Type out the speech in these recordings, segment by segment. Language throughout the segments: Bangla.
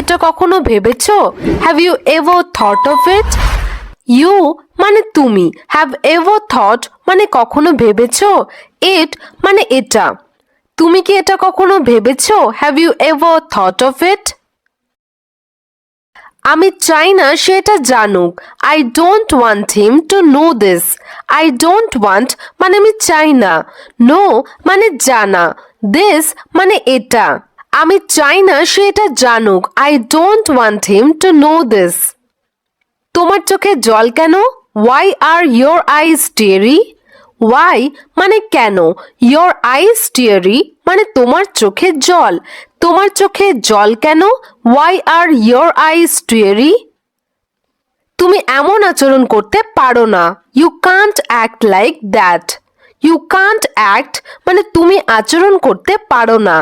এটা কখনো ভেবেছো? Have you ever thought of it? You মানে তুমি, হ্যাভ এভার থট মানে কখনো ভেবেছো, ইট মানে এটা। তুমি কি এটা কখনো ভেবেছো? Have you ever thought of it? আমি চাই না সে এটা জানুক। I don't want him to know this. I don't want মানে আমি চাই না, নো মানে জানা, দিস মানে এটা। আমি চাই না সে এটা জানুক। I don't want him to know this. তোমার চোখে জল কেন? Why are your eyes teary? Why মানে কেন, ইয়োর আইজ টিয়ারি মানে তোমার চোখে জল। তোমার চোখে জল কেন? Why are your eyes teary? তুমি এমন আচরণ করতে পারো না। You can't act like that. You can't act মানে তুমি আচরণ করতে পারো না।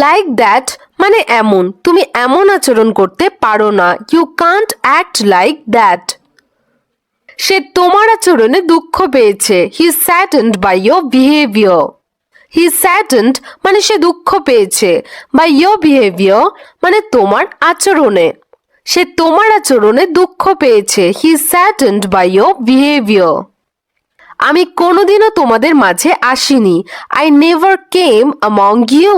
লাইক দ্যাট মানে এমন, তুমি এমন আচরণ করতে পারো না। You can't act like that. সে তোমার আচরণে দুঃখ পেয়েছে। He saddened by your behaviour. He saddened মানে সে দুঃখ পেয়েছে, বাই ইয়োর বিহেভিয়ার মানে তোমার আচরণে। সে তোমার আচরণে দুঃখ পেয়েছে। He saddened by your behaviour. আমি কোনোদিনও তোমাদের মাঝে আসিনি। I never came among you.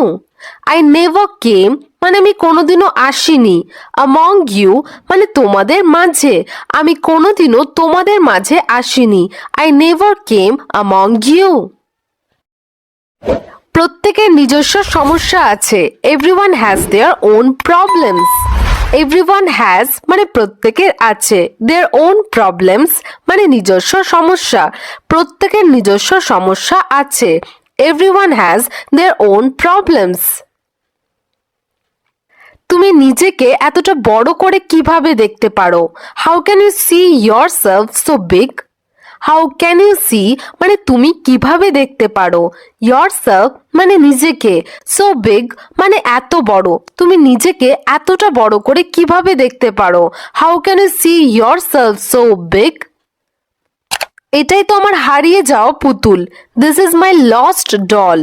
I never came মানে আমি কোনোদিনও আসিনি। অ্যামং ইউ মানে তোমাদের মাঝে। আমি কোনোদিনও তোমাদের মাঝে আসিনি। I never came among you. প্রত্যেকের নিজস্ব সমস্যা আছে। Everyone has their own problems. Everyone has মানে প্রত্যেকের আছে, দেয়ার ওন প্রবলেমস মানে নিজস্ব সমস্যা। প্রত্যেকের নিজস্ব সমস্যা আছে। Everyone has their own problems. তুমি নিজেকে এতটা বড় করে কিভাবে দেখতে পারো? How can you see yourself so big? How can you see মানে তুমি কিভাবে দেখতে পারো, ইয়োরসেলফ মানে নিজেকে, সো বিগ মানে এত বড়। তুমি নিজেকে এতটা বড় করে কিভাবে দেখতে পারো? How can you see yourself so big? এটাই তো আমার হারিয়ে যাওয়া পুতুল। This is my lost doll.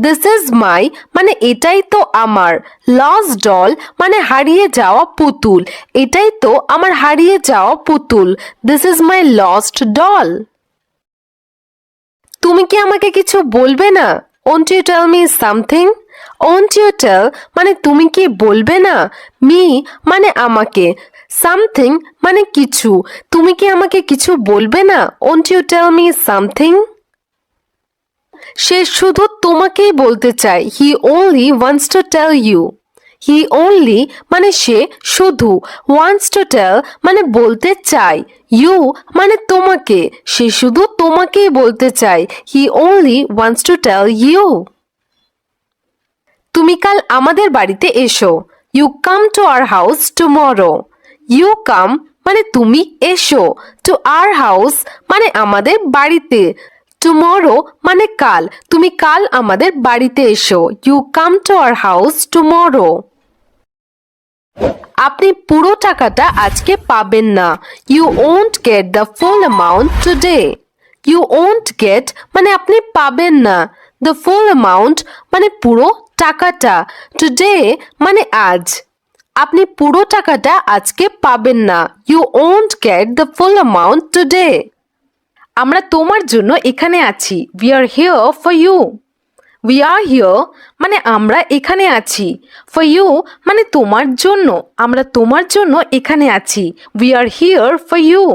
This is my মানে এটাই তো আমার, লস্ট ডল মানে হারিয়ে যাওয়া পুতুল। এটাই তো আমার হারিয়ে যাওয়া পুতুল। This is my lost doll. তুমি কি আমাকে কিছু বলবে না? Won't you tell me something? Won't you tell মানে তুমি কি বলবে না? মি মানে আমাকে, সামথিং মানে কিছু। তুমি কি আমাকে কিছু বলবে না? Won't you tell me something? সে শুধু তোমাকেই বলতে চায়। He only wants to tell you. He only মানে সে শুধু, ওয়ান্টস টু টেল মানে বলতে চায়, ইউ মানে তোমাকে, সে শুধু তোমাকেই বলতে চায়। He only wants to tell you. তুমি কাল আমাদের বাড়িতে এসো। You come to our house tomorrow. You come মানে তুমি এসো, টু আওয়ার হাউস মানে আমাদের বাড়িতে, টুমরো মানে কাল, তুমি কাল আমাদের বাড়িতে এসো। You come to our house tomorrow. আপনি পুরো টাকাটা আজকে পাবেন না। You won't get the full amount today. You won't get মানে আপনি পাবেন না, দ্য ফুল অ্যামাউন্ট মানে পুরো টাকাটা, টুডে মানে আজ। আপনি পুরো টাকাটা আজকে পাবেন না। You won't get the full amount today. আমরা তোমার জন্য এখানে আছি। We are here for you. We are here মানে আমরা এখানে আছি। ফর ইউ মানে তোমার জন্য, আমরা তোমার জন্য এখানে আছি। We are here for you.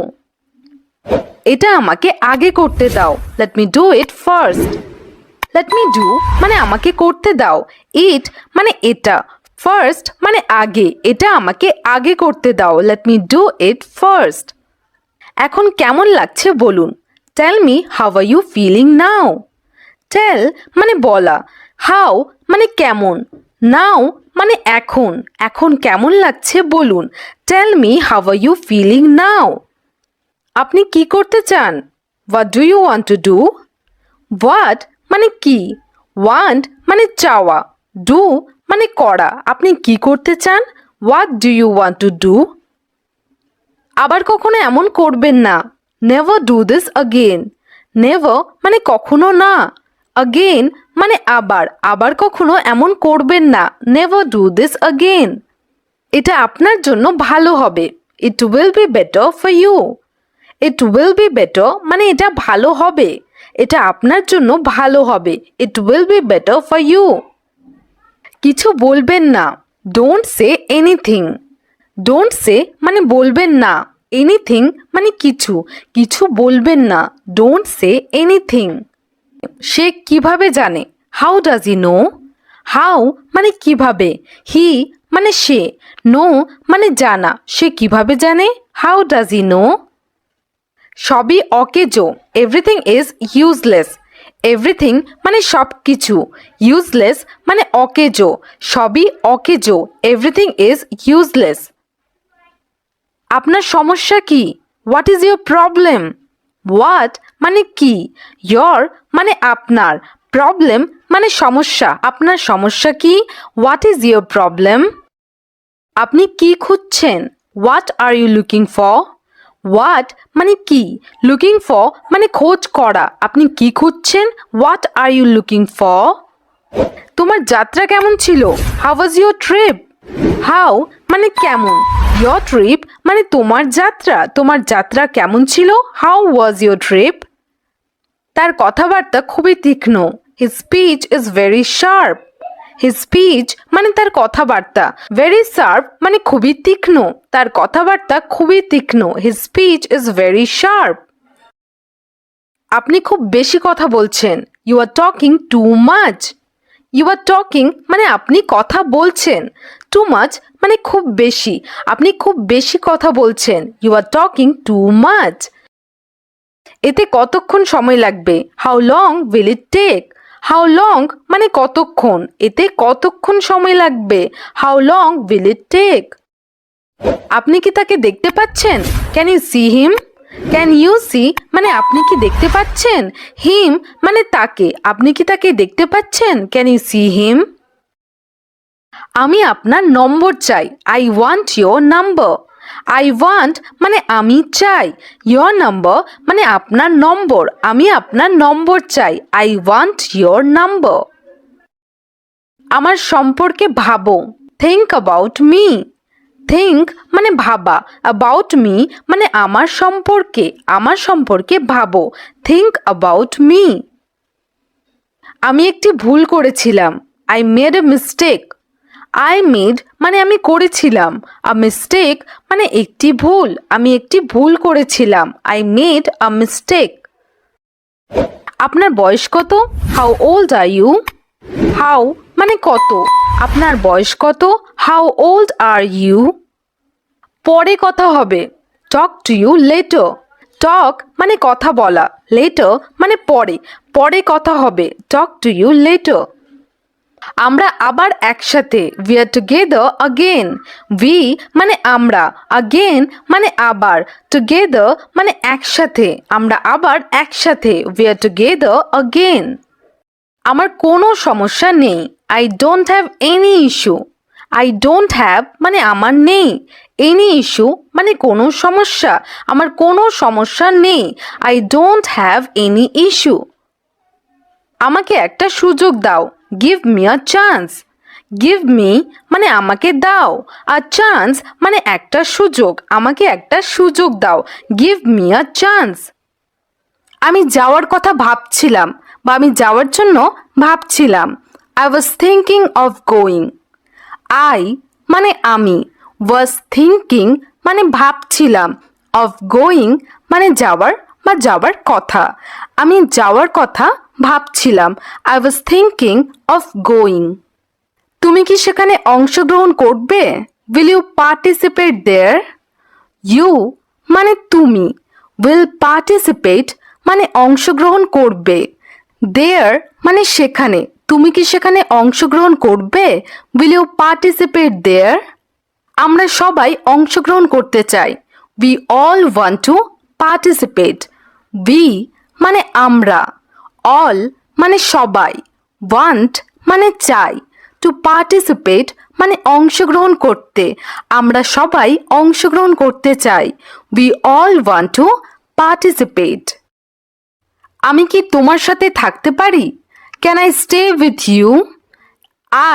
এটা আমাকে আগে করতে দাও। Let me do it first. Let me do মানে আমাকে করতে দাও। ইট মানে এটা। ফার্স্ট মানে আগে। এটা আমাকে আগে করতে দাও। Let me do it first. এখন কেমন লাগছে বলুন। Tell me how are you feeling now? Tell মানে বলা, হাউ মানে কেমন, নাও মানে এখন। এখন কেমন লাগছে বলুন। Tell me how are you feeling now? আপনি কি করতে চান? What do you want to do? What মানে কি, ওয়ান্ট মানে চাওয়া, ডু মানে করা। আপনি কি করতে চান? What do you want to do? আবার কখনো এমন করবেন না। Never do this again. Never মানে কখনো না, আগেন মানে আবার, আবার কখনো এমন করবেন না। Never do this again. এটা আপনার জন্য ভালো হবে। It will be better for you. It will be better মানে এটা ভালো হবে। এটা আপনার জন্য ভালো হবে। It will be better for you. কিছু বলবেন না। Don't say anything. Don't say মানে বলবেন না। Anything মানে কিছু। কিছু বলবেন না। Don't say anything. সে কিভাবে জানে? How does he know? How মানে কিভাবে। He মানে সে। Know মানে জানা। সে কিভাবে জানে? How does he know? সবই অকেজো। Everything is useless. Everything মানে সব কিছু। Useless মানে অকেজো। সবই অকেজো। Everything is useless. আপনার সমস্যা কি? What is your problem? What মানে কি? Your মানে আপনার। Problem মানে সমস্যা। আপনার সমস্যা কি? What is your problem? আপনি কি খুঁজছেন? What are you looking for? What মানে কি? Looking for মানে খোঁজ করা। আপনি কি খুঁজছেন? What are you looking for? তোমার যাত্রা কেমন ছিল? How was your trip? How মানে কেমন। Your trip মানে তোমার যাত্রা। তোমার যাত্রা কেমন ছিল? How was your trip? তার কথাবার্তা খুবই তীক্ষ্ণ। His speech is very sharp. His speech মানে তার কথাবার্তা। Very sharp মানে খুবই তীক্ষ্ণ। তার কথাবার্তা খুবই তীক্ষ্ণ। His speech is very sharp. আপনি খুব বেশি কথা বলছেন। You are talking too much. You are talking মানে আপনি কথা বলছেন। Too much মানে খুব বেশি। আপনি খুব বেশি কথা বলছেন। You are talking too much. এতে কতক্ষণ সময় লাগবে? How long will it take? How long মানে কতক্ষণ। এতে কতক্ষণ সময় লাগবে? How long will it take? আপনি কি তাকে দেখতে পাচ্ছেন? Can you see him? Can you see মানে আপনি কি দেখতে পাচ্ছেন? Him মানে তাকে। আপনি কি তাকে দেখতে পাচ্ছেন? Can you see him? আমি আপনার নম্বর চাই। I want your number. I want মানে আমি চাই। Your number মানে আপনার নম্বর। আমি আপনার নম্বর চাই। I want your number. আমার সম্পর্কে ভাবো। Think about me. Think মানে ভাবা। About me মানে আমার সম্পর্কে। আমার সম্পর্কে ভাবো। Think about me. আমি একটি ভুল করেছিলাম। I made a mistake. I made মানে আমি করেছিলাম। A mistake মানে একটি ভুল। আমি একটি ভুল করেছিলাম। I made a mistake. আপনার বয়স কত? How old are you? How মানে কত। আপনার বয়স কত? How old are you? পরে কথা হবে। Talk to you later. Talk মানে কথা বলা। Later মানে পরে। পরে কথা হবে। Talk to you later. আমরা আবার একসাথে। We are together again. We মানে আমরা। Again মানে আবার। Together মানে একসাথে। আমরা আবার একসাথে। We are together again. আমার কোনো সমস্যা নেই। I don't have any issue. I don't have মানে আমার নেই। Any issue মানে কোনো সমস্যা। আমার কোনো সমস্যা নেই। I don't have any issue. আমাকে একটা সুযোগ দাও। Give me a chance. Give me মানে আমাকে দাও। A chance মানে একটা সুযোগ। আমাকে একটা সুযোগ দাও। Give me a chance. আমি যাওয়ার কথা ভাবছিলাম বা আমি যাওয়ার জন্য ভাবছিলাম। I was thinking of going. I মানে আমি। Was thinking মানে ভাবছিলাম। Of going মানে যাওয়ার বা যাওয়ার কথা। আমি যাওয়ার কথা ভাবছিলাম। I was thinking of going. তুমি কি সেখানে অংশগ্রহণ করবে? Will you participate there? You মানে তুমি। Will participate মানে অংশগ্রহণ করবে। There মানে সেখানে। তুমি কি সেখানে অংশগ্রহণ করবে? Will you participate there? আমরা সবাই অংশগ্রহণ করতে চাই। We all want to participate. We মানে আমরা। All মানে সবাই। Want মানে চাই। To participate মানে অংশগ্রহণ করতে। আমরা সবাই অংশগ্রহণ করতে চাই। We all want to participate. আমি কি তোমার সাথে থাকতে পারি? Can I stay with you?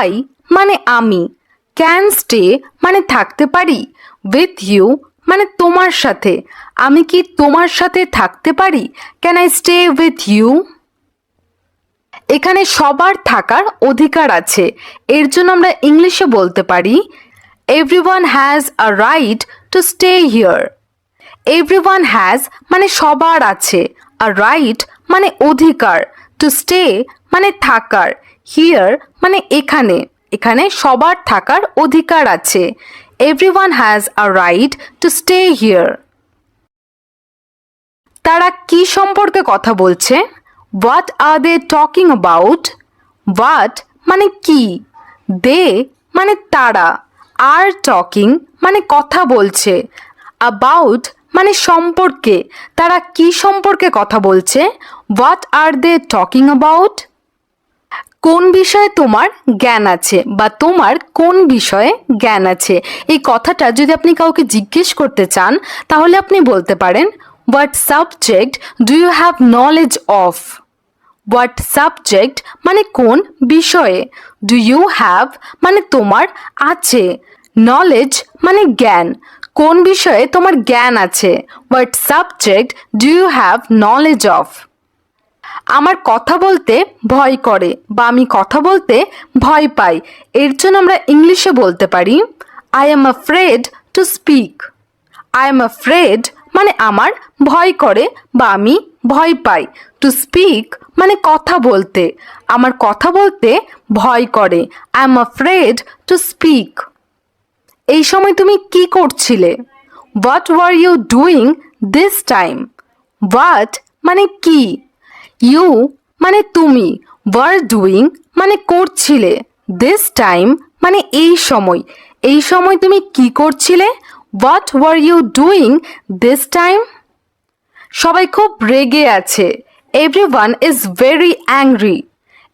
I মানে আমি। Can stay মানে থাকতে পারি, উইথ ইউ মানে তোমার সাথে, আমি কি তোমার সাথে থাকতে পারি, can I stay with you. এখানে সবার থাকার অধিকার আছে, এর জন্য আমরা ইংলিশে বলতে পারি everyone has a right to stay here. Everyone has মানে সবার আছে, আ রাইট মানে অধিকার, টু স্টে মানে থাকার, হিয়ার মানে এখানে, এখানে সবার থাকার অধিকার আছে। Everyone has a right to stay here. তারা কি সম্পর্কে কথা বলছে? What are they talking about? What মানে কি, দে মানে তারা, আর টকিং মানে কথা বলছে, অ্যাবাউট মানে সম্পর্কে, তারা কি সম্পর্কে কথা বলছে? What are they talking about? কোন বিষয়ে তোমার জ্ঞান আছে বা তোমার কোন বিষয়ে জ্ঞান আছে, এই কথাটা যদি আপনি কাউকে জিজ্ঞেস করতে চান তাহলে আপনি বলতে পারেন what subject do you have knowledge of. What subject মানে কোন বিষয়ে, ডু ইউ হ্যাভ মানে তোমার আছে, নলেজ মানে জ্ঞান, কোন বিষয়ে তোমার জ্ঞান আছে, what subject do you have knowledge of. আমার কথা বলতে ভয় করে বা আমি কথা বলতে ভয় পাই, এর জন্য আমরা ইংলিশে বলতে পারি I am afraid to speak. I am afraid মানে আমার ভয় করে বা আমি ভয় পাই, টু স্পিক মানে কথা বলতে, আমার কথা বলতে ভয় করে, I am afraid to speak. এই সময় তুমি কি করছিলে? What were you doing this time? What মানে কি, ইউ মানে তুমি, ওয়ার ডুইং মানে করছিলে, দিস টাইম মানে এই সময়, এই সময় তুমি কি করছিলে? What were you doing this time? সবাই খুব রেগে আছে, everyone is very angry.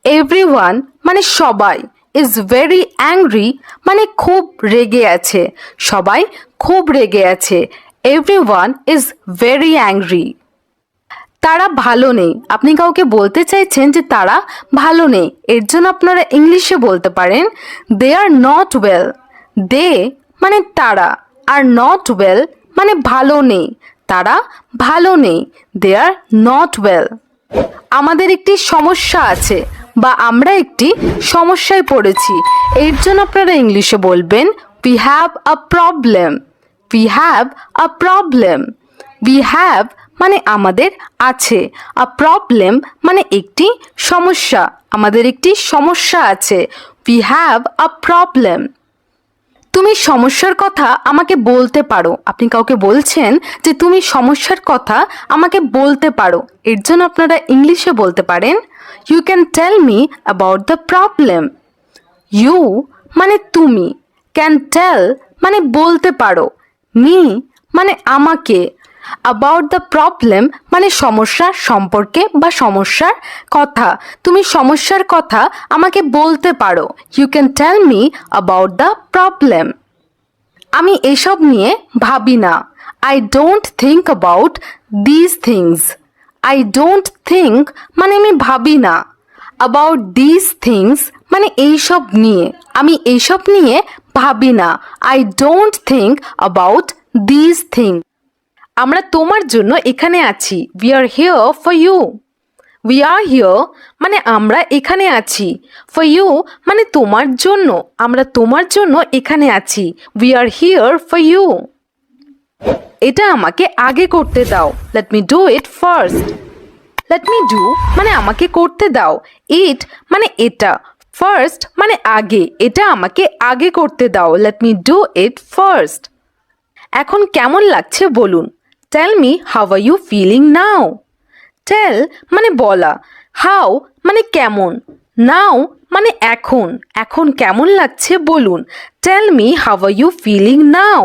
Everyone মানে সবাই, ইজ ভেরি অ্যাংরি মানে খুব রেগে আছে, সবাই খুব রেগে আছে, এভরিওয়ান ইজ ভেরি অ্যাংরি। তারা ভালো নেই, আপনি কাউকে বলতে চাইছেন যে তারা ভালো নেই, এর জন্য আপনারা ইংলিশে বলতে পারেন দে আর নট ওয়েল। দে মানে তারা, আর নট ওয়েল মানে ভালো নেই, তারা ভালো নেই, দে আর নট ওয়েল। আমাদের একটি সমস্যা আছে বা আমরা একটি সমস্যায় পড়েছি, এর জন্য আপনারা ইংলিশে বলবেন we have a problem. We have a problem. We have মানে আমাদের আছে, আ প্রবলেম মানে একটি সমস্যা, আমাদের একটি সমস্যা আছে, উই হ্যাভ আ প্রবলেম। তুমি সমস্যার কথা আমাকে বলতে পারো, আপনি কাউকে বলছেন যে তুমি সমস্যার কথা আমাকে বলতে পারো, এর জন্য আপনারা ইংলিশে বলতে পারেন you can tell me about the problem. You মানে তুমি, ক্যান টেল মানে বলতে পারো, মি মানে আমাকে, অ্যাবাউট দ্য প্রবলেম মানে সমস্যা সম্পর্কে বা সমস্যার কথা, তুমি সমস্যার কথা আমাকে বলতে পারো, you can tell me about the problem. আমি এসব নিয়ে ভাবি না, I don't think about this things. I don't think মানে আমি ভাবি না, অ্যাবাউট দিস থিংস মানে এইসব নিয়ে, আমি এইসব নিয়ে ভাবি না, I don't think about this things. আমরা তোমার জন্য এখানে আছি, we are here for you. We are here মানে আমরা এখানে আছি, ফর ইউ মানে তোমার জন্য, আমরা তোমার জন্য এখানে আছি, we are here for you. এটা আমাকে আগে করতে দাও, let me do it first. Let me do মানে আমাকে করতে দাও, ইট মানে এটা, ফার্স্ট মানে আগে, এটা আমাকে আগে করতে দাও, let me do it first. এখন কেমন লাগছে বলুন, tell me how are you feeling now. Tell মানে বলা, হাউ মানে কেমন, নাও মানে এখন, এখন কেমন লাগছে বলুন, tell me how are you feeling now.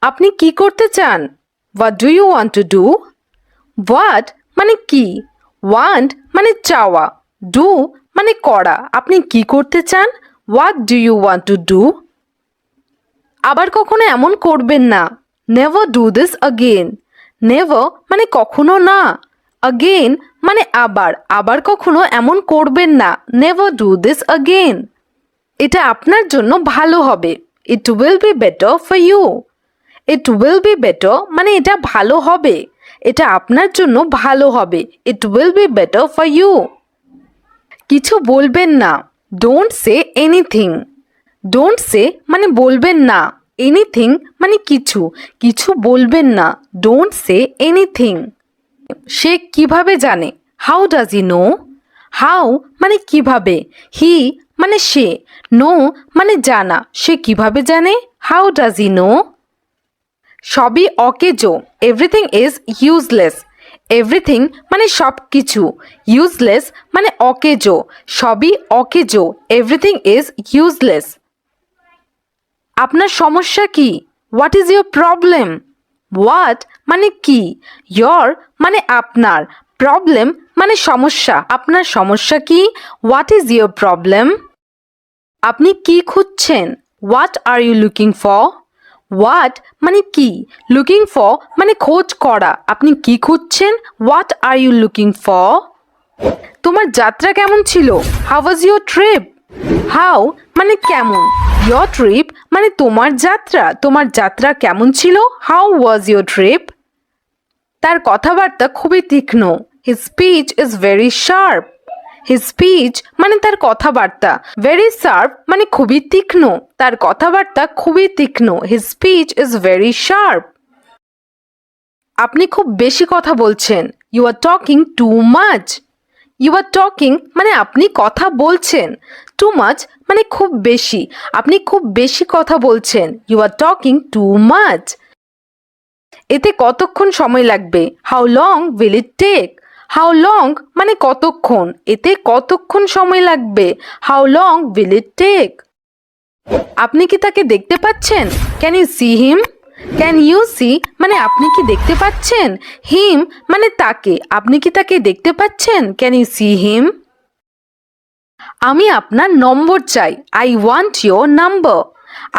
আপনি কি করতে চান? What do you want to do? What মানে কি, ওয়ান্ট মানে চাওয়া, ডু মানে করা, আপনি কি করতে চান? What do you want to do? আবার কখনো এমন করবেন না, never do this again. Never মানে কখনো না, আগেন মানে আবার, আবার কখনো এমন করবেন না, নেভার ডু দিস আগেন। এটা আপনার জন্য ভালো হবে, It will be better for you. It will be better মানে এটা ভালো হবে, এটা আপনার জন্য ভালো হবে। It will be better for you. কিছু বলবেন না, Don't say anything. Don't say মানে বলবেন না, Anything মানে কিছু, কিছু বলবেন না, Don't say anything. সে কিভাবে জানে, How does he know? How মানে কিভাবে, He মানে সে, Know মানে জানা, সে কিভাবে জানে, How does he know? সবই অকেজো, Everything is useless. Everything মানে সব কিছু, Useless মানে অকেজো, সবই অকেজো, Everything is useless. আপনার সমস্যা কি, What is your problem? What মানে কি, Your মানে আপনার, Problem মানে সমস্যা, আপনার সমস্যা কি, What is your problem? আপনি কি খুঁজছেন, What are you looking for? What মানে কি, Looking for মানে খোঁজ করা, আপনি কি খুঁজছেন, What are you looking for? তোমার যাত্রা কেমন ছিল, How was your trip? How মানে কেমন, Your trip মানে তোমার যাত্রা, তোমার যাত্রা কেমন ছিল, How was your trip? তার কথাবার্তা খুবই তীক্ষ্ণ, His speech is very sharp. His speech মানে তার কথাবার্তা, very sharp মানে খুবই তীক্ষ্ণ, তার কথাবার্তা খুবই তীক্ষ্ণ, His speech is very sharp. আপনি খুব বেশি কথা বলছেন, You are talking too much. You are talking মানে আপনি কথা বলছেন, Too much মানে খুব বেশি, আপনি খুব বেশি কথা বলছেন, You are talking too much. এতে কতক্ষণ সময় লাগবে, How long will it take? How long মানে কতক্ষণ, এতে কতক্ষণ সময় লাগবে, How long will it take? আপনি কি তাকে দেখতে পাচ্ছেন, Can you see him? Can you see মানে আপনি কি দেখতে পাচ্ছেন, Him মানে তাকে, আপনি কি তাকে দেখতে পাচ্ছেন, Can you see him? আমি আপনার নম্বর চাই, I want your number.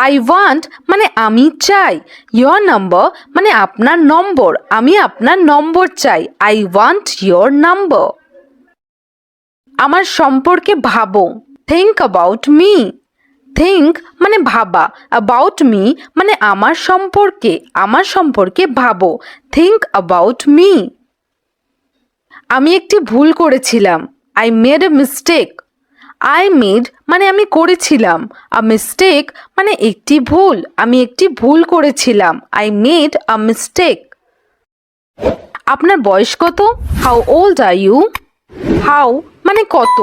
I want মানে আমি চাই, Your number মানে আপনার নম্বর, আমি আপনার নম্বর চাই, I want your number. আমার সম্পর্কে ভাবো, Think about me. Think মানে ভাবা, About me মানে আমার সম্পর্কে ভাবো, Think about me. আমি একটি ভুল করেছিলাম, I made a mistake. I made মানে আমি করেছিলাম, A mistake মানে একটি ভুল, আমি একটি ভুল করেছিলাম, I made a mistake. আপনার বয়স কত, How old are you? How মানে কত,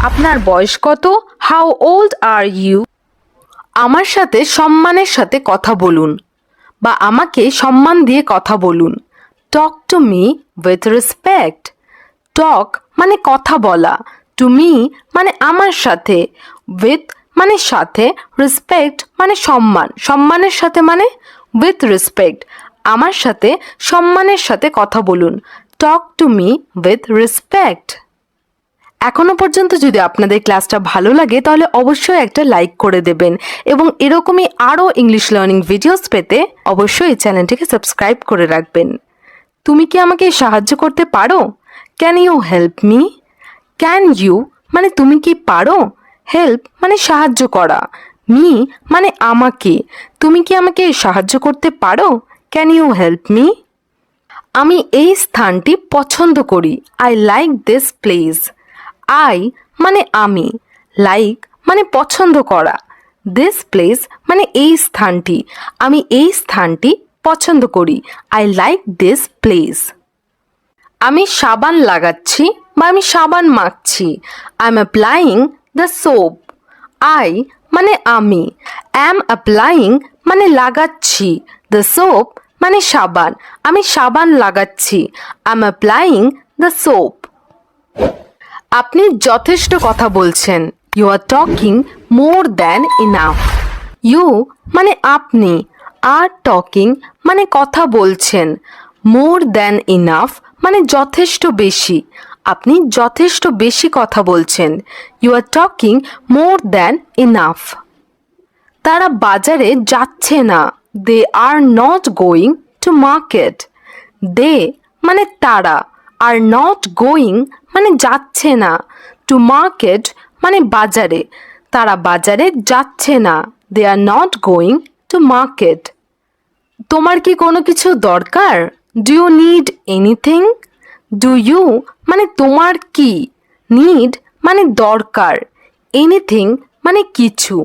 আপনার বয়স কত, How old are you? আমার সাথে সম্মানের সাথে কথা বলুন, বা আমাকে সম্মান দিয়ে কথা বলুন, Talk to me with respect. Talk মানে কথা বলা, To me মানে আমার সাথে, With মানে সাথে, Respect মানে সম্মান, সম্মানের সাথে মানে With respect. আমার সাথে সম্মানের সাথে কথা বলুন, Talk to me with respect. এখনো পর্যন্ত যদি আপনাদের ক্লাসটা ভালো লাগে তাহলে অবশ্যই একটা লাইক করে দেবেন, এবং এরকমই আরও ইংলিশ লার্নিং ভিডিওস পেতে অবশ্যই এই চ্যানেলটিকে সাবস্ক্রাইব করে রাখবেন। তুমি কি আমাকে সাহায্য করতে পারো, can you help me? Can you মানে তুমি কি পারো, হেল্প মানে সাহায্য করা, মি মানে আমাকে, তুমি কি আমাকে সাহায্য করতে পারো, ক্যান ইউ হেল্প মি? আমি এই স্থানটি পছন্দ করি, I like this place. I মানে আমি, লাইক মানে পছন্দ করা, দিস প্লেস মানে এই স্থানটি, আমি এই স্থানটি পছন্দ করি, আই লাইক দিস প্লেস। আমি সাবান লাগাচ্ছি বা আমি সাবান মাখছি, I am applying the soap. I মানে আমি, অ্যাম অ্যাপ্লাইং মানে লাগাচ্ছি, দ্য সোপ মানে সাবান, আমি সাবান লাগাচ্ছি, I am applying the soap. আপনি যথেষ্ট কথা বলছেন, you are talking more than enough. You মানে আপনি, আর টকিং মানে কথা বলছেন, মোর দ্যান ইনাফ মানে যথেষ্ট বেশি, আপনি যথেষ্ট বেশি কথা বলছেন, you are talking more than enough. তারা বাজারে যাচ্ছে না, they are not going to market. They মানে তারা, আর নট গোয়িং মানে যাচ্ছে না, টু মার্কেট মানে বাজারে, তারা বাজারে যাচ্ছে না, they are not going to market. তোমার কি কোনো কিছু দরকার? Do you need anything? Do you মানে তোমার কি, need মানে দরকার, anything মানে কিছু।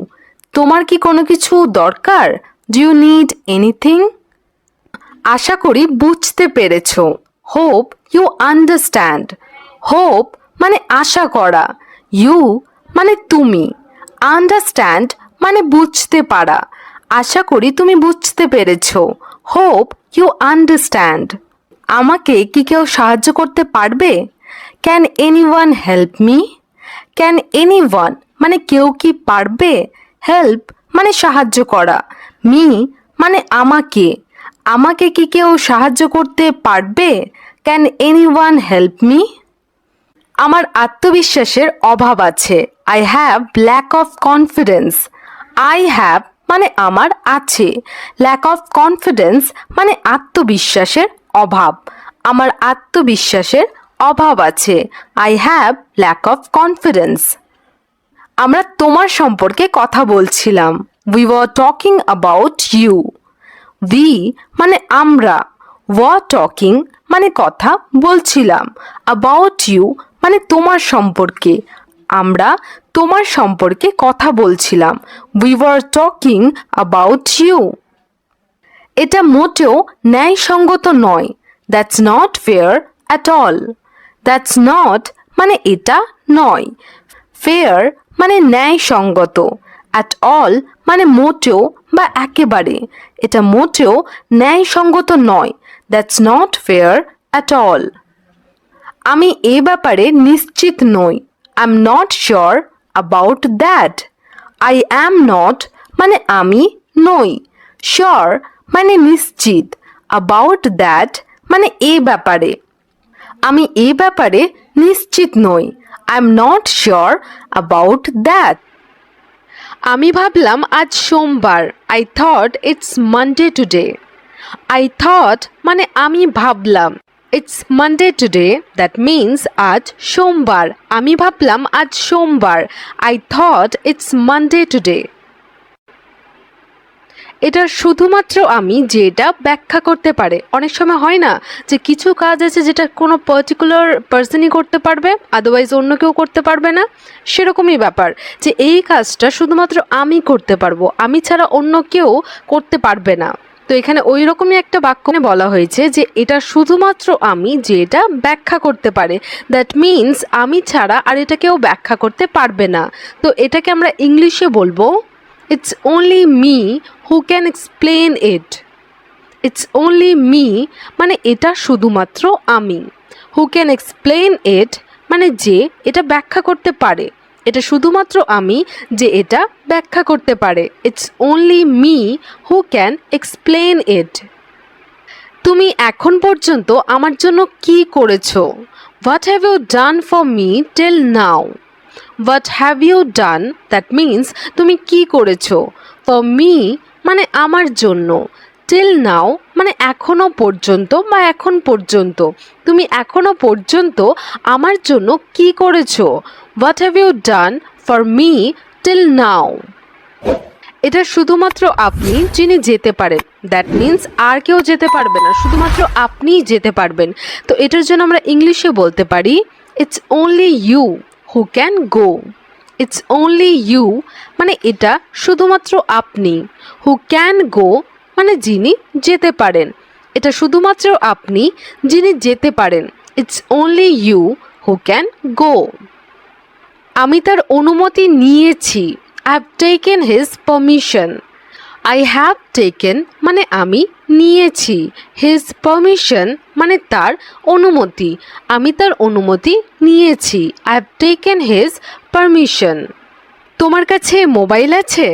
তোমার কি কোনো কিছু দরকার? Do you need anything? আশা করি বুঝতে পেরেছো। Hope you understand. Hope মানে আশা করা, you মানে তুমি, understand মানে বুঝতে পারা। আশা করি তুমি বুঝতে পেরেছো। Hope you understand. আমাকে কি কেউ সাহায্য করতে পারবে? Can anyone help me? Can anyone মানে কেউ কি পারবে? Help মানে সাহায্য করা, me মানে আমাকে। আমাকে কি কেউ সাহায্য করতে পারবে? Can anyone help me? আমার আত্মবিশ্বাসের অভাব আছে। I have lack of confidence. I have মানে আমার আছে, lack of confidence মানে আত্মবিশ্বাসের অভাব। আমার আত্মবিশ্বাসের অভাব আছে। I have lack of confidence. আমরা তোমার সম্পর্কে কথা বলছিলাম। We were talking about you. We মানে আমরা, were talking মানে কথা বলছিলাম, about you মানে তোমার সম্পর্কে। আমরা তোমার সম্পর্কে কথা বলছিলাম। We were talking about you. এটা মোটেও ন্যায়সঙ্গত নয়। That's not fair at all. That's not মানে এটা নয়, fair মানে ন্যায়সঙ্গত, at all মানে মোটেও বা একেবারে। এটা মোটেও ন্যায়সঙ্গত নয়। That's not fair at all. আমি এ ব্যাপারে নিশ্চিত নই। I'm not sure about that. I am not মানে আমি নই, sure মানে নিশ্চিত, about that মানে এ ব্যাপারে। আমি এ ব্যাপারে নিশ্চিত নই। I'm not sure about that. আমি ভাবলাম আজ সোমবার। I thought it's Monday today. I thought মানে আমি ভাবলাম, it's Monday today, that means আজ সোমবার। আমি ভাবলাম আজ সোমবার। I thought it's Monday today. এটা শুধুমাত্র আমি যে এটা ব্যাখ্যা করতে পারে। অনেক সময় হয় না যে কিছু কাজ আছে যেটা কোনো পার্টিকুলার পার্সনই করতে পারবে, আদারওয়াইজ অন্য কেউ করতে পারবে না। সেরকমই ব্যাপার যে এই কাজটা শুধুমাত্র আমি করতে পারবো, আমি ছাড়া অন্য কেউ করতে পারবে না। তো এখানে ওই রকমই একটা বাক্য বলা হয়েছে যে এটা শুধুমাত্র আমি যে এটা ব্যাখ্যা করতে পারে, দ্যাট মিনস আমি ছাড়া আর এটা কেউ ব্যাখ্যা করতে পারবে না। তো এটাকে আমরা ইংলিশে বলবো It's only me who can explain it. It's only me মানে এটা শুধুমাত্র আমি, who can explain it মানে যে এটা ব্যাখ্যা করতে পারে। এটা শুধুমাত্র আমি যে এটা ব্যাখ্যা করতে পারে। It's only me who can explain it. তুমি এখন পর্যন্ত আমার জন্য কি করেছো? What have you done for me till now? What have you done? That means তুমি কি করেছো। For me মানে আমার জন্য, till now মানে এখনো পর্যন্ত বা এখন পর্যন্ত। তুমি এখনো পর্যন্ত আমার জন্য কি করেছো? What have you done for me till now? এটা শুধুমাত্র আপনি যিনি যেতে পারেন, দ্যাট মিনস আর কেউ যেতে পারবে না, শুধুমাত্র আপনিই যেতে পারবেন। তো এটার জন্য আমরা ইংলিশে বলতে পারি it's only you who can go. It's only you মানে এটা শুধুমাত্র আপনি, who can go মানে যিনি যেতে পারেন। এটা শুধুমাত্র আপনি যিনি যেতে পারেন। It's only you who can go. আমি তার অনুমতি নিয়েছি। I have taken his permission. I have taken মানে আমি নিয়েছি, his permission মানে তার অনুমতি। আমি তার অনুমতি নিয়েছি। I have taken his permission. তোমার কাছে মোবাইল আছে?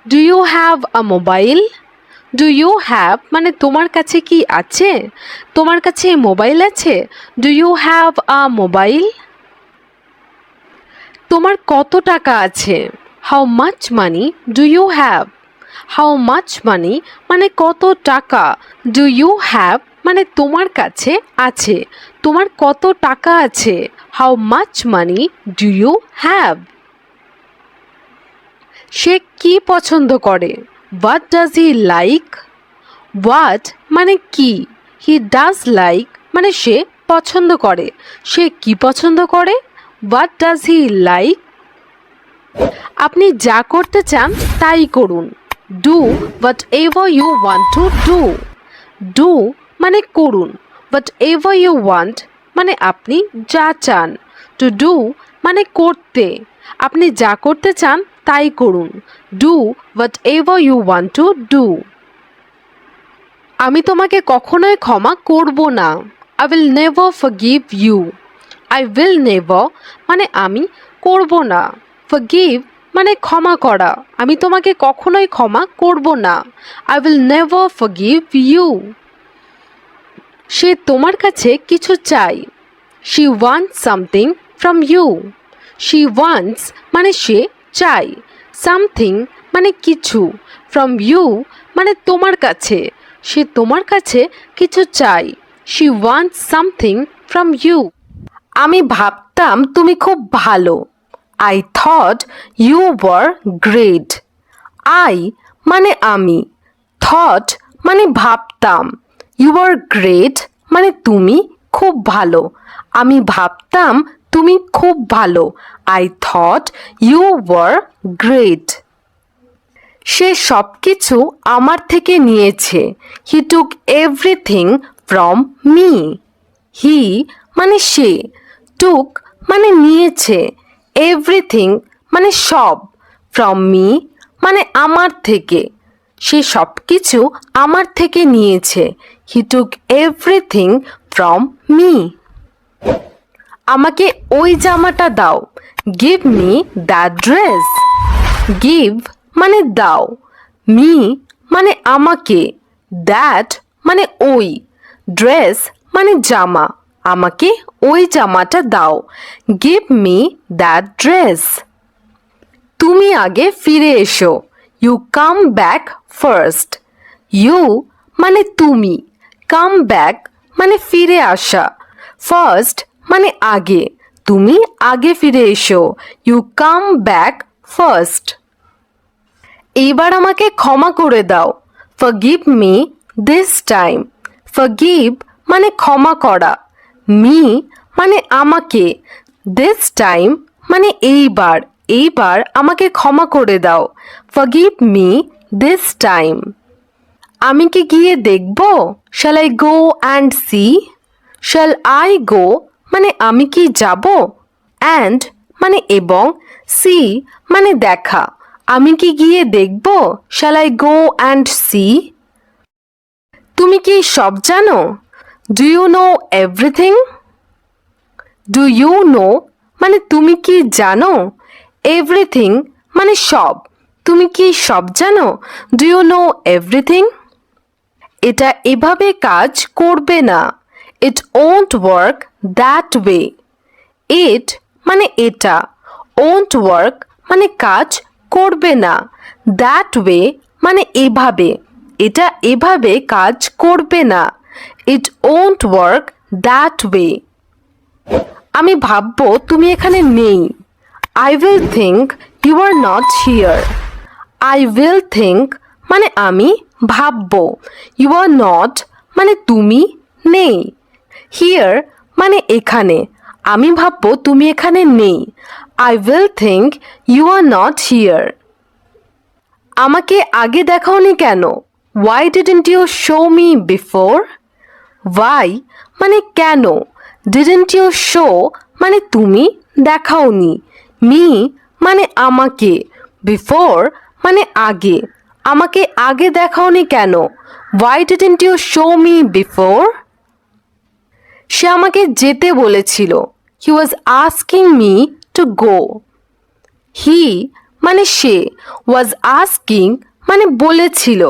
Do you have a mobile? Do you have মানে তোমার কাছে কি আছে? তোমার কাছে মোবাইল আছে? Do you have a mobile? তোমার কত টাকা আছে? How much money do you have? How much money মানে কত টাকা, do you have মানে তোমার কাছে আছে, তোমার কত টাকা আছে। How much money do you have? সে কি পছন্দ করে? What does he like? What মানে কি, হি ডাজ লাইক মানে সে পছন্দ করে। সে কি পছন্দ করে? What does he like? আপনি যা করতে চান তাই করুন। Do whatever you want to do. Do মানে করুন, হোয়াট এভার ইউ ওয়ান্ট মানে আপনি যা চান, টু ডু মানে করতে। আপনি যা করতে চান তাই করুন। Do whatever you want to do. আমি তোমাকে কখনোই ক্ষমা করব না। I will never forgive you. I will never মানে আমি করব না, ফরগিভ মানে ক্ষমা করা। আমি তোমাকে কখনোই ক্ষমা করব না। I will never forgive you. সে তোমার কাছে কিছু চাই। She wants something from you. She wants মানে সে চাই, সামথিং মানে কিছু, ফ্রম ইউ মানে তোমার কাছে। সে তোমার কাছে কিছু চাই। She wants something from you. আমি ভাবতাম তুমি খুব ভালো। I thought you were great. I মানে আমি, থট মানে ভাবতাম, ইউ আর গ্রেট মানে তুমি খুব ভালো। আমি ভাবতাম তুমি খুব ভালো। I thought you were great. সে সব কিছু আমার থেকে নিয়েছে। He took everything from me. He মানে সে, টুক মানে নিয়েছে, এভরিথিং মানে সব, ফ্রম মি মানে আমার থেকে। সে সব কিছু আমার থেকে নিয়েছে। He took everything from me. আমাকে ওই জামাটা দাও। Give me that dress. Give মানে দাও, মি মানে আমাকে, দ্যাট মানে ওই, ড্রেস মানে জামা। আমাকে ওই জামাটা দাও। Give me that dress. তুমি আগে ফিরে এসো। You come back first. You মানে তুমি, কাম ব্যাক মানে ফিরে আসা, ফার্স্ট মানে আগে। তুমি আগে ফিরে এসো। You come back first. এইবার আমাকে ক্ষমা করে দাও। Forgive me this time. Forgive মানে ক্ষমা করা, মি মানে আমাকে, দিস টাইম মানে এইবার, এইবার আমাকে ক্ষমা করে দাও। Forgive me this time. আমি কি গিয়ে দেখব? Shall I go and see? Shall I go মানে আমি কি যাব, অ্যান্ড মানে এবং, সি মানে দেখা। আমি কি গিয়ে দেখব? Shall I go and see? তুমি কি সব জানো? Do you know everything? Do you know মানে তুমি কি জানো, এভরিথিং মানে সব। তুমি কি সব জানো? Do you know everything? এটা এভাবে কাজ করবে না। It won't work that way. It মানে এটা, ওন্ট ওয়ার্ক মানে কাজ করবে না, দ্যাট ওয়ে মানে এভাবে, এটা এভাবে কাজ করবে না। It won't work that way. আমি ভাববো তুমি এখানে নেই। I will think you are not here. I will think মানে আমি ভাববো, ইউ আর নট মানে তুমি নেই, হিয়ার মানে এখানে। আমি ভাববো তুমি এখানে নেই। I will think you are not here. আমাকে আগে দেখাওনি কেন? Why didn't you show me before? Why মানে কেন, ডিডন্ট ইউ শো মানে তুমি দেখাওনি, মি মানে আমাকে, বিফোর মানে আগে। আমাকে আগে দেখাওনি কেন? Why didn't you show me before? সে আমাকে যেতে বলেছিল। He was asking me to go. He মানে সে, ওয়াজ আস্কিং মানে বলেছিল,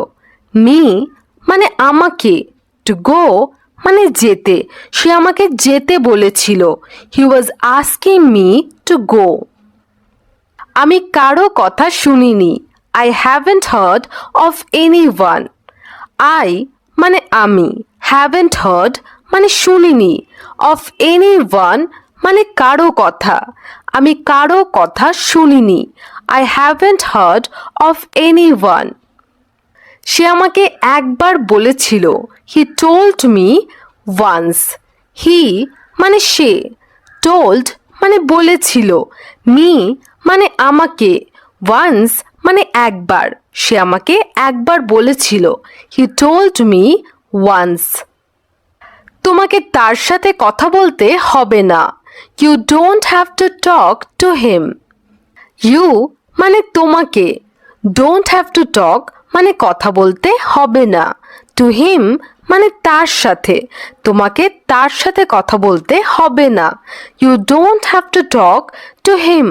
মি মানে আমাকে, টু গো মানে যেতে। সে আমাকে যেতে বলেছিল। He was asking me to go. আমি কারো কথা শুনিনি। I haven't heard of anyone. I মানে আমি, হ্যাভেন্ট হার্ড মানে শুনিনি, অফ এনি ওয়ান মানে কারো কথা। আমি কারো কথা শুনিনি। I haven't heard of anyone. সে আমাকে একবার বলেছিল. He told me once. He মানে সে, told মানে বলেছিল, me মানে আমাকে, once মানে একবার, সে আমাকে একবার বলেছিল. He told me once. তোমাকে তার সাথে কথা বলতে হবে না. You don't have to talk to him. You মানে তোমাকে, don't have to talk মানে কথা বলতে হবে না, to him মানে তার সাথে, তোমাকে তার সাথে কথা বলতে হবে না. You don't have to talk to him.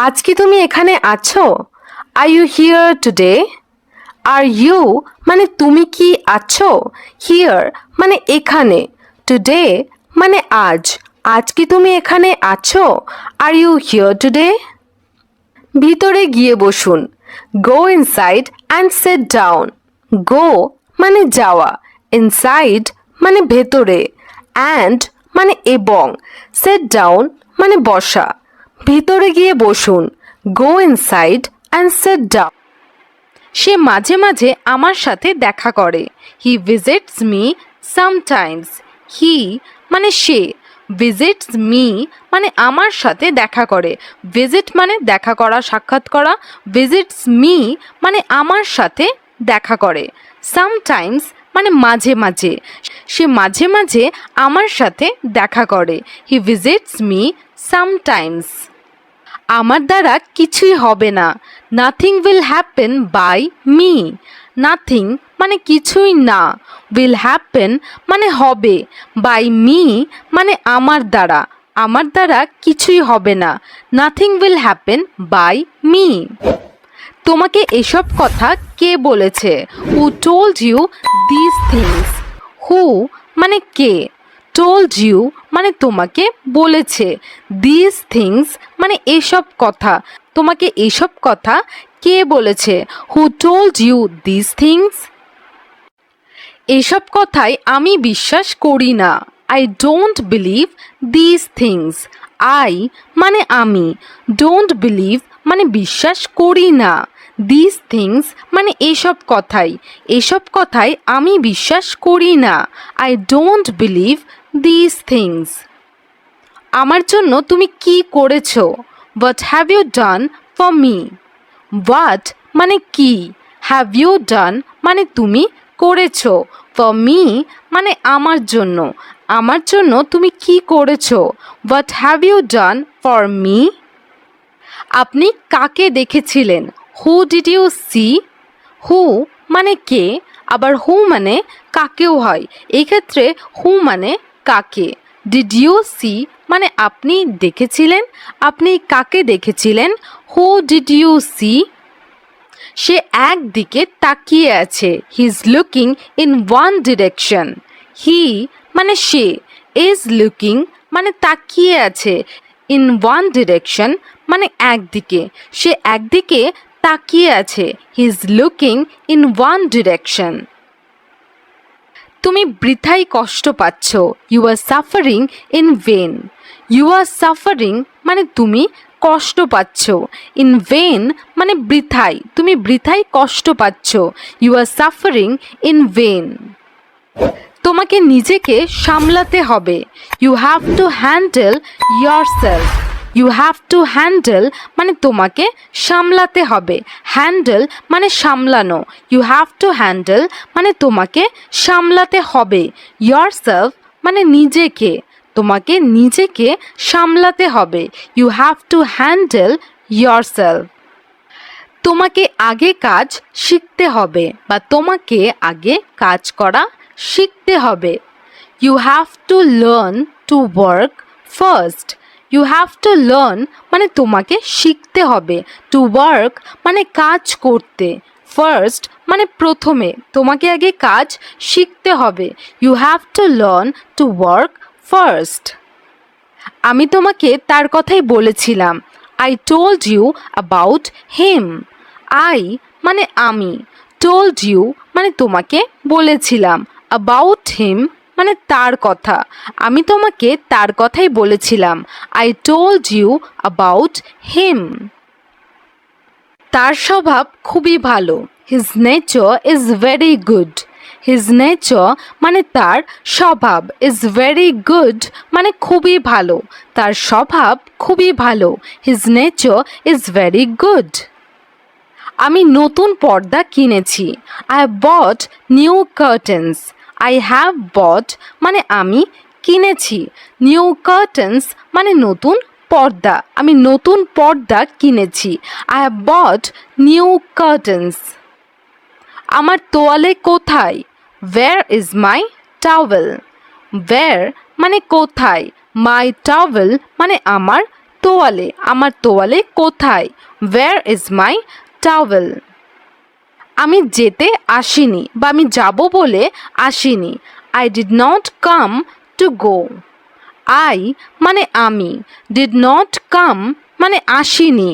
আজ কি তুমি এখানে আছো? Are you here today? Are you মানে তুমি কি আছো? Here মানে এখানে, today মানে আজ, আজ কি তুমি এখানে আছো? Are you here today? ভিতরে গিয়ে বসুন. Go inside and sit down. Go মানে যাওয়া, inside মানে ভেতরে, and মানে এবং, sit down মানে বসা. ভিতরে গিয়ে বসুন. Go inside and sit down. সে মাঝে মাঝে আমার সাথে দেখা করে. He visits me sometimes. He মানে সে, visits me মানে আমার সাথে দেখা করে. visit মানে দেখা করা, সাক্ষাৎ করা. visits me মানে আমার সাথে দেখা করে. sometimes মানে মাঝে মাঝে, সে মাঝে মাঝে আমার সাথে দেখা করে. He visits me sometimes. আমার দ্বারা কিছুই হবে না. Nothing will happen by me. Nothing মানে কিছুই না, উইল হ্যাপেন মানে হবে, বাই মি মানে আমার দ্বারা, আমার দ্বারা কিছুই হবে না. Nothing will happen by me. তোমাকে এসব কথা কে বলেছে? Who told you this things. Who মানে কে, told you মানে তোমাকে বলেছে, these things মানে এসব কথা, তোমাকে এসব কথা কে বলেছে? Who told you these things? এসব কথাই আমি বিশ্বাস করি না. I don't believe these things. I মানে আমি, don't believe মানে বিশ্বাস করি না, these things মানে এসব কথাই, এসব কথাই আমি বিশ্বাস করি না. I don't believe these things. আমার জন্য তুমি কি করেছো? What have you done for me? What মানে কি, have you done মানে তুমি করেছো, for me মানে আমার জন্য, আমার জন্য তুমি কি করেছো? What have you done for me? আপনি কাকে দেখেছিলেন? Who did you see? Who মানে কে, আবার who মানে কাকেও হয়, এই ক্ষেত্রে who মানে কাকে. Did you see মানে আপনি দেখেছিলেন, আপনি কাকে দেখেছিলেন? Who did you see? সে একদিকে তাকিয়ে আছে. He is looking in one direction. He মানে সে, is looking মানে তাকিয়ে আছে, in one direction মানে একদিকে, সে একদিকে তাকিয়ে আছে. He is looking in one direction. তুমি বৃথাই কষ্ট পাচ্ছ. You are suffering in vain. You are suffering মানে তুমি কষ্ট পাচ্ছ, in vain মানে বৃথাই, তুমি বৃথাই কষ্ট পাচ্ছ. You are suffering in vain. তোমাকে নিজেকে সামলাতে হবে. You have to handle yourself. You have to handle মানে তোমাকে সামলাতে হবে, হ্যান্ডেল মানে সামলানো. You have to handle মানে তোমাকে সামলাতে হবে, yourself মানে নিজেকে, তোমাকে নিজেকে সামলাতে হবে. You have to handle yourself. তোমাকে আগে কাজ শিখতে হবে, বা তোমাকে আগে কাজ করা শিখতে হবে. You have to learn to work first. You have to learn মানে তোমাকে শিখতে হবে, to work মানে কাজ করতে, first মানে প্রথমে, তোমাকে আগে কাজ শিখতে হবে. You have to learn to work first. আমি তোমাকে তার কথাই বলেছিলাম. I told you about him. I মানে আমি, told you মানে তোমাকে বলেছিলাম, about him মানে তার কথা, আমি তোমাকে তার কথাই বলেছিলাম. I told you about him. তার স্বভাব খুবই ভালো। His nature is very good. His nature মানে তার স্বভাব, ইজ ভেরি গুড মানে খুবই ভালো, তার স্বভাব খুবই ভালো। His nature is very good. আমি নতুন পর্দা কিনেছি। I have bought new curtains. I have বট মানে আমি কিনেছি, নিউ কার্টেন্স মানে নতুন পর্দা, আমি নতুন পর্দা কিনেছি। I have bought new curtains. আমার তোয়ালে কোথায়? Where is my towel. Where মানে কোথায়, মাই টাওয়েল মানে আমার তোয়ালে, আমার তোয়ালে কোথায়? Where is my towel. আমি যেতে আসিনি বা আমি যাব বলে আসিনি। I did not come to go. I মানে আমি, ডিড নট কাম মানে আসিনি,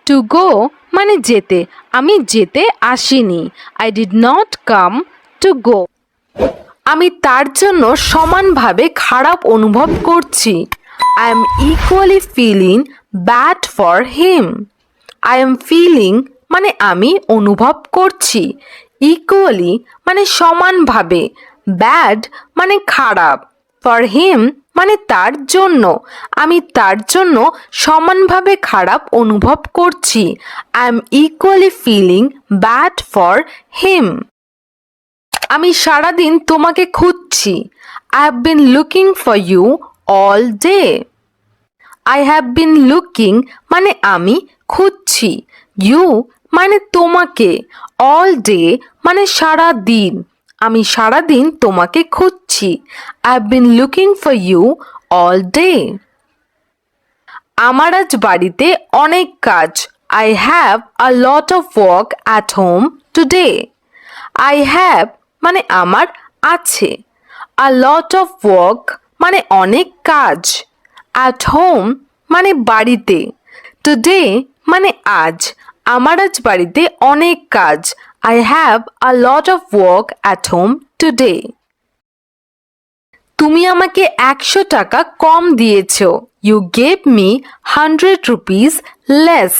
টু গো মানে যেতে, আমি যেতে আসিনি। I did not come to go. আমি তার জন্য সমানভাবে খারাপ অনুভব করছি। I am equally feeling bad for him. I am feeling মানে আমি অনুভব করছি, ইকুয়ালি মানে সমানভাবে, ব্যাড মানে খারাপ, ফর হিম মানে তার জন্য, আমি তার জন্য সমানভাবে খারাপ অনুভব করছি। I am equally feeling bad for him. আমি সারাদিন তোমাকে খুঁজছি। I have been looking for you all day. I have been looking মানে আমি খুঁজছি, ইউ মানে তোমাকে, অল ডে মানে সারা দিন, আমি সারাদিন তোমাকে খুঁজছি। I have been looking for you all day. আমার আজ বাড়িতে অনেক কাজ। I have a lot of work at home today. I have মানে আমার আছে, আ লট অফ ওয়ার্ক মানে অনেক কাজ, অ্যাট হোম মানে বাড়িতে, টুডে মানে আজ, আমার আজ বাড়িতে অনেক কাজ। I have a lot of work at home today. তুমি আমাকে 100 টাকা কম দিয়েছ। You gave me 100 rupees less.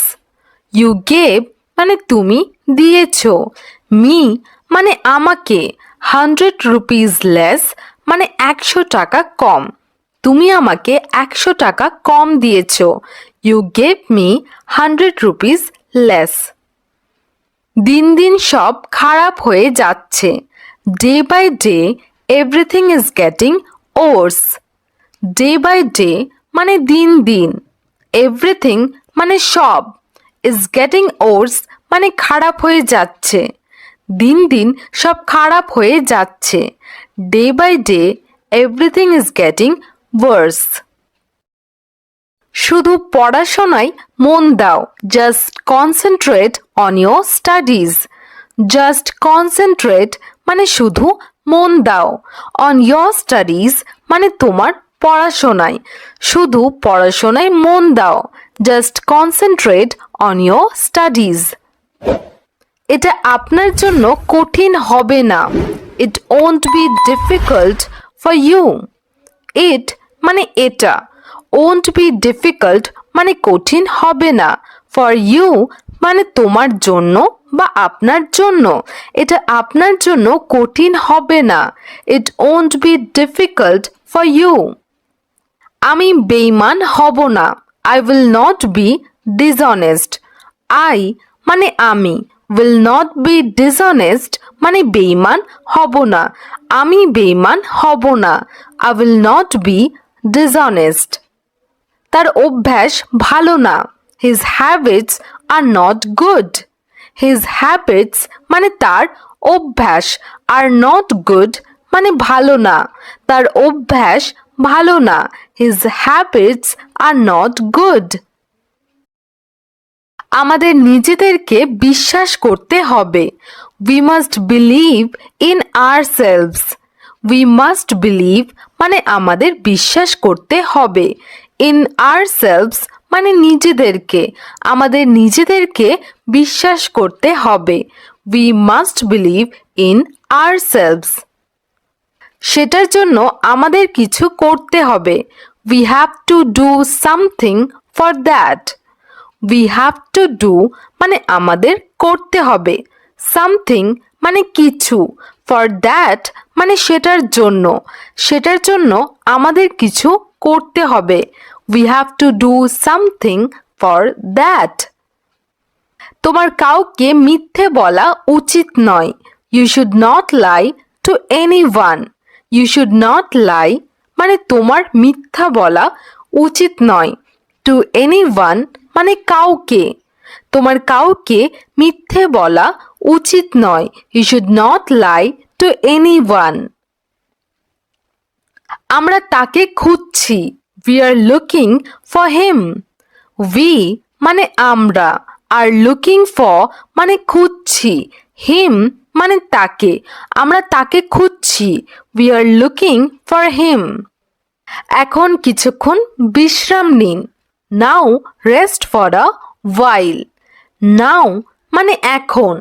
You gave মানে তুমি দিয়েছ, মি মানে আমাকে, 100 রুপিস লেস মানে 100 টাকা কম, তুমি আমাকে 100 টাকা কম দিয়েছ। You gave me 100 rupees less. দিন দিন সব খারাপ হয়ে যাচ্ছে। Day by day everything is getting worse. Day by day মানে দিন দিন, এভরিথিং মানে সব, ইজ গেটিং ওর্স মানে খারাপ হয়ে যাচ্ছে, দিন দিন সব খারাপ হয়ে যাচ্ছে। Day by day everything is getting worse. শুধু পড়াশোনায় মন দাও। Just concentrate on your studies. Just concentrate মানে শুধু মন দাও, অন ইয়োর স্টাডিজ মানে তোমার পড়াশোনায়, শুধু পড়াশোনায় মন দাও। Just concentrate on your studies. এটা আপনার জন্য কঠিন হবে না। It won't be difficult for you. It মানে এটা, ওন্ট বি ডিফিকাল্ট মানে কঠিন হবে না, ফর ইউ মানে তোমার জন্য বা আপনার জন্য, এটা আপনার জন্য কঠিন হবে না। It won't be difficult for you. আমি বেঈমান হব না। I will not be dishonest. I মানে আমি, উইল নট বি ডিসঅনেস্ট মানে বেঈমান হব না, আমি বেঈমান হব না। I will not be dishonest. তার অভ্যাস ভালো না। His habits are not good. His habits মানে তার অভ্যাস, আর নট গুড মানে ভালো না, তার অভ্যাস ভালো না। His habits are not good. আমাদের নিজেদেরকে বিশ্বাস করতে হবে। We must believe in ourselves. We must believe মানে আমাদের বিশ্বাস করতে হবে। ইন আওরসেলভস মানে নিজেদেরকে, আমাদের নিজেদেরকে বিশ্বাস করতে হবে। We must believe in ourselves. সেটার জন্য আমাদের কিছু করতে হবে। We have to do something for that. We have to do মানে আমাদের করতে হবে, সামথিং মানে কিছু, ফর দ্যাট মানে সেটার জন্য আমাদের কিছু করতে হবে। We have to do something for that. তোমার কাউকে মিথ্যে বলা উচিত নয়। You should not lie to anyone. You should not lie মানে তোমার মিথ্যা বলা উচিত নয়। টু এনিওয়ান মানে কাউকে। তোমার কাউকে মিথ্যে বলা উচিত নয়। You should not lie to anyone. আমরা তাকে খুঁজছি। We are looking for him. We মানে আমরা, আর লুকিং ফর মানে খুঁজছি, হিম মানে তাকে। আমরা তাকে খুঁজছি। উই আর লুকিং ফর হিম। এখন কিছুক্ষণ বিশ্রাম নিন। নাও রেস্ট ফর আ ওয়াইল। নাও মানে এখন,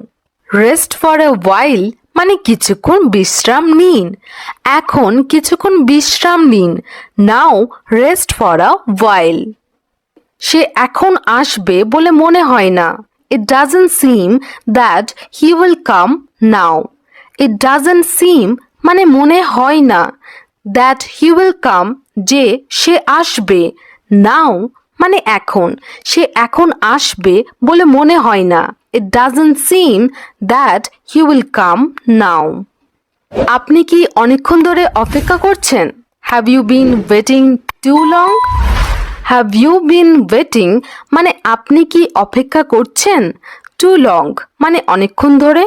রেস্ট ফর আ ওয়াইল মানে কিছুক্ষণ বিশ্রাম নিন। এখন কিছুক্ষণ বিশ্রাম নিন। নাও রেস্ট ফর আ ওয়াইল। সে এখন আসবে বলে মনে হয় না। It doesn't seem that he will come now. It doesn't seem মানে মনে হয় না, that he will come যে সে আসবে, now মানে এখন, সে এখন আসবে বলে মনে হয় না। It doesn't seem that he will come now. আপনি কি অনেকক্ষণ ধরে অপেক্ষা করছেন? Have you been waiting too long? Have you been waiting মানে আপনি কি অপেক্ষা করছেন? টু লং মানে অনেকক্ষণ ধরে।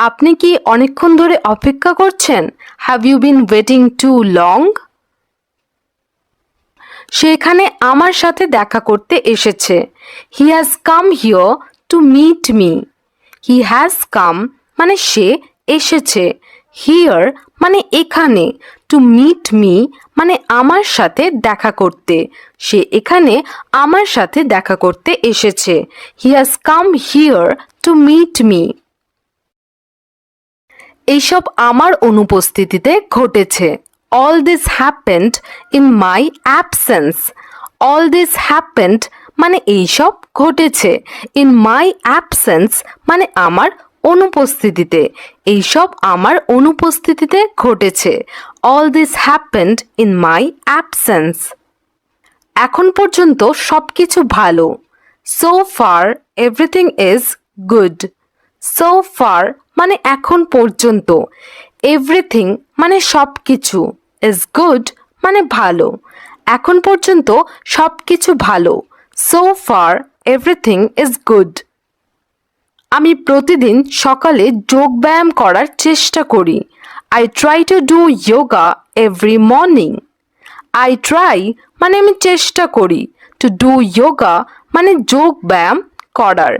আপনি কি অনেকক্ষণ ধরে অপেক্ষা করছেন? Have you been waiting too long? সে এখানে আমার সাথে দেখা করতে এসেছে। He has come here to meet me. He has come মানে সে এসেছে। হিয়ার মানে এখানে। টু মিট মি মানে আমার সাথে দেখা করতে। সে এখানে আমার সাথে দেখা করতে এসেছে। He has come here to meet me. এইসব আমার অনুপস্থিতিতে ঘটেছে। All this happened in my absence. All this happened মানে এইসব ঘটেছে। ইন মাই অ্যাবসেন্স মানে আমার অনুপস্থিতিতে। এইসব আমার অনুপস্থিতিতে ঘটেছে। All this happened in my absence. এখন পর্যন্ত সব কিছু ভালো। So far everything is good. So far মানে এখন পর্যন্ত। এভরিথিং মানে সব কিছু। ইজ গুড মানে ভালো। এখন পর্যন্ত সব কিছু ভালো। So far everything is good. আমি প্রতিদিন সকালে যোগব্যায়াম করার চেষ্টা করি। I try to do yoga every morning. I try মানে আমি চেষ্টা করি। টু ডু যোগা মানে যোগ ব্যায়াম করার।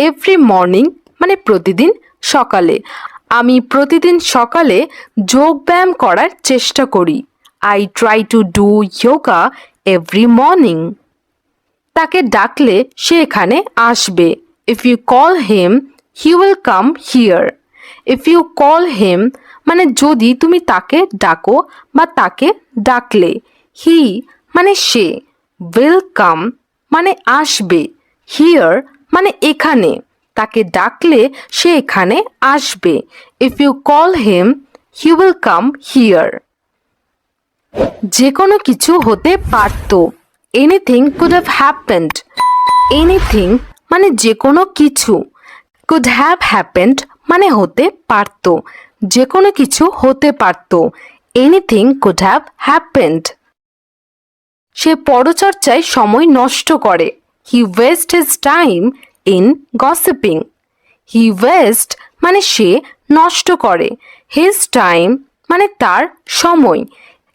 এভরি মর্নিং মানে প্রতিদিন সকালে। আমি প্রতিদিন সকালে যোগ ব্যায়াম করার চেষ্টা করি। I try to do yoga every morning. তাকে ডাকলে সে এখানে আসবে। If you call him he will come here. If you call him মানে যদি তুমি তাকে ডাকো বা তাকে ডাকলে। হি মানে সে। উইল কাম মানে আসবে। হিয়ার মানে এখানে। তাকে ডাকলে সে এখানে আসবে। If you call him he will come here. যে কোনো কিছু হতে পারত। Anything could have happened. Anything মানে যে কোনো কিছু। কুড হ্যাভ হ্যাপেন্ড মানে হতে পারত। যে কোনো কিছু হতে পারত। Anything could have happened. সে পরচর্চায় সময় নষ্ট করে। He waste his time in gossiping. He waste মানে সে নষ্ট করে। হিজ টাইম মানে তার সময়।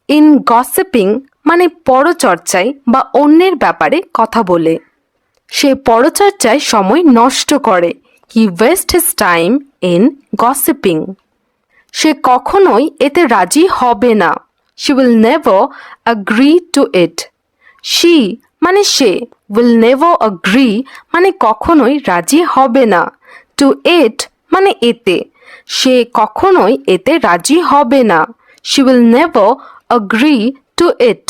ইন গসিপিং মানে পরচর্চায় বা অন্যের ব্যাপারে কথা বলে। সে পরচর্চায় সময় নষ্ট করে। He waste his time in gossiping. সে কখনোই এতে রাজি হবে না। She will never agree to it. She মানে সে। উইল নেভার অ্যাগ্রি মানে কখনোই রাজি হবে না। টু ইট মানে এতে। সে কখনোই এতে রাজি হবে না। She will never agree to it.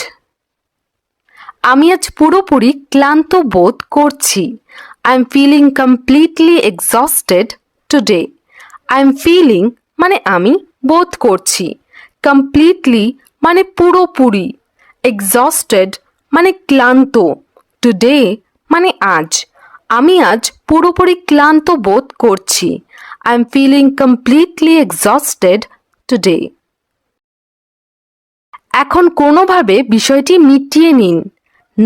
আমি আজ পুরোপুরি ক্লান্ত বোধ করছি। I'm feeling completely exhausted today. I'm feeling মানে আমি বোধ করছি, completely মানে পুরোপুরি, exhausted মানে ক্লান্ত, today মানে আজ, আমি আজ পুরোপুরি ক্লান্ত বোধ করছি। I'm feeling completely exhausted today. এখন কোনোভাবে বিষয়টি মিটিয়ে নিন।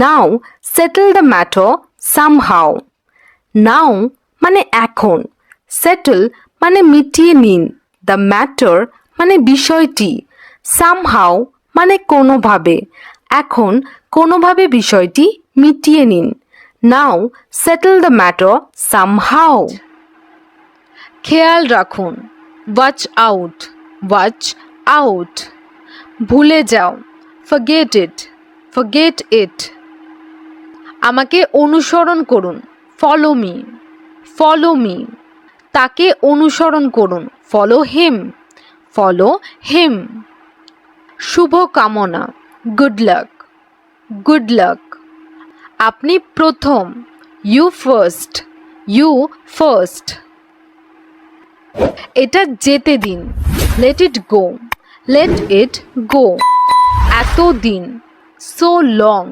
Now settle the matter somehow. Now মানে এখন, settle মানে মিটিয়ে নিন, the matter মানে বিষয়টি, somehow মানে কোনোভাবে, এখন কোনোভাবে বিষয়টি মিটিয়ে নিন। Now settle the matter somehow. খেয়াল রাখুন, watch out, watch out. ভুলে যাও, forget it, forget it. আমাকে অনুসরণ করুন, follow me, follow me. তাকে অনুসরণ করুন, follow him, follow him. শুভ কামনা, good luck, good luck. আপনি প্রথম, you first, you first. এটা যেতে দিন, let it go, let it go. এতদিন, so long,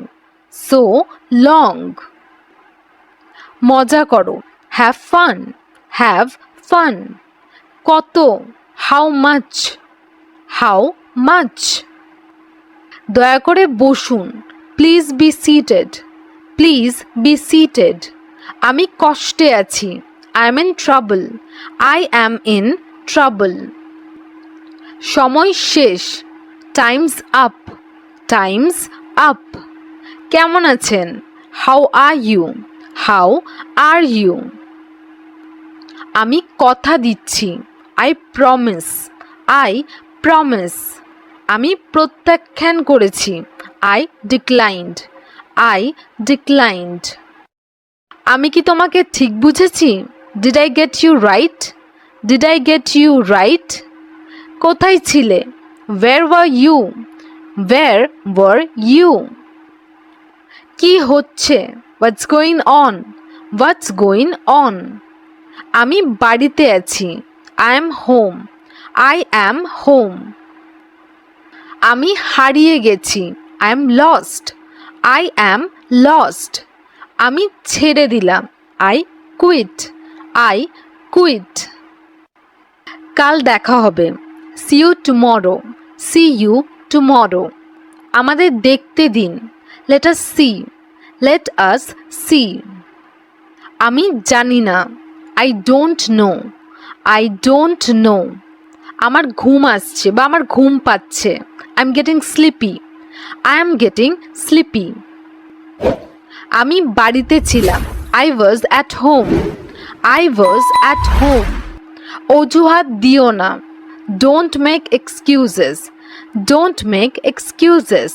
so long. মজা করো, have fun, have fun. কত, how much, how much. দয়া করে বসুন, please be seated, please be seated. আমি কষ্টে আছি, I am in trouble, I am in trouble. সময় শেষ, time's up, time's up. কেমন আছেন, how are you, how are you. আমি কথা দিচ্ছি, I promise, I promise. আমি প্রত্যাখ্যান করেছি, I declined, I declined. আমি কি তোমাকে ঠিক বুঝেছি, did I get you right, did I get you right. কোথায় ছিলে, where were you, where were you. কি হচ্ছে, what's going on, what's going on. আমি বাড়িতে আছি, I am home, I am home. আমি হারিয়ে গেছি, I am lost, I am lost. আমি ছেড়ে দিলাম, I quit, I quit. কাল দেখা হবে, see you tomorrow, see you tomorrow. আমাদের দেখতে দিন, let us see, let us see. আমি জানি না, I don't know, I don't know. আমার ঘুম আসছে বা আমার ঘুম পাচ্ছে, I'm getting sleepy, I am getting sleepy. আমি বাড়িতে ছিলাম, I was at home, I was at home. অজুহাত দিও না, don't make excuses, don't make excuses.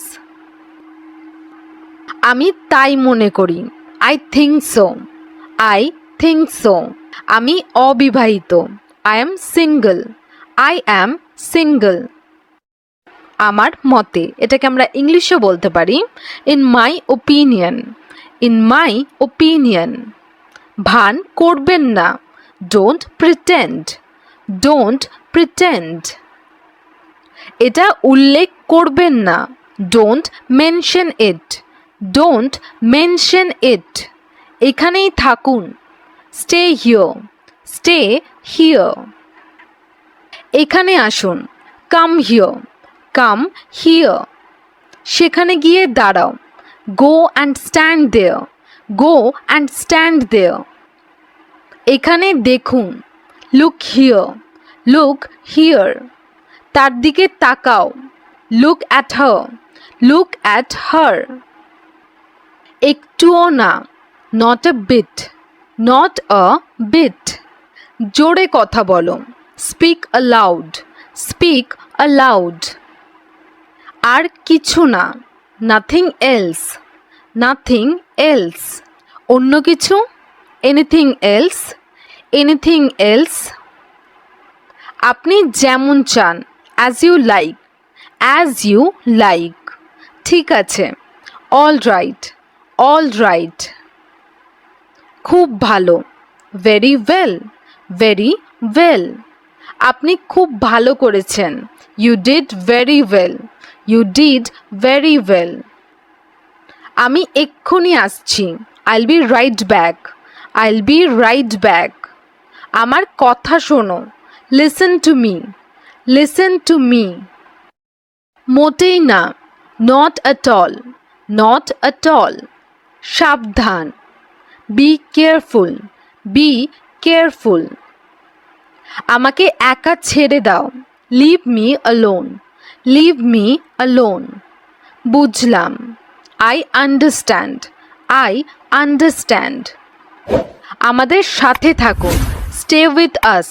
আমি তাই মনে করি, I think so, I think so. আমি অবিবাহিত, I am single, I am single. আমার মতে, এটাকে আমরা ইংলিশে বলতে পারি in my opinion, in my opinion. ভান করবেন না, don't pretend, don't pretend. এটা উল্লেখ করবেন না, don't mention it, don't mention it. এখানেই থাকুন, stay here, stay here. এখানে আসুন, come here, come here. সেখানে গিয়ে দাঁড়াও, go and stand there, go and stand there. এখানে দেখুন, look here, look here. তার দিকে তাকাও, look at her, look at her. একটুও না, not a bit, not a bit. জোরে কথা বলো, speak aloud, speak aloud. আর কিছু না, nothing else, nothing else. অন্য কিছু, anything else, anything else. আপনি যেমন চান, as you like, as you like. ঠিক আছে, all right, all right. খুব ভালো, ভেরি ওয়েল, ভেরি ওয়েল। আপনি খুব ভালো করেছেন, you did very well, you did very well. আমি এক্ষুনি আসছি, I'll be right back, I'll be right back. আমার কথা শোনো, listen to me, listen to me. মোটেই না, not at all, not at all. সাবধান, বি কেয়ারফুল, বি কেয়ারফুল। আমাকে একা ছেড়ে দাও, leave me alone, leave me alone. বুঝলাম, আই আন্ডারস্ট্যান্ড, আই আন্ডারস্ট্যান্ড। আমাদের সাথে থাকুন, stay with us,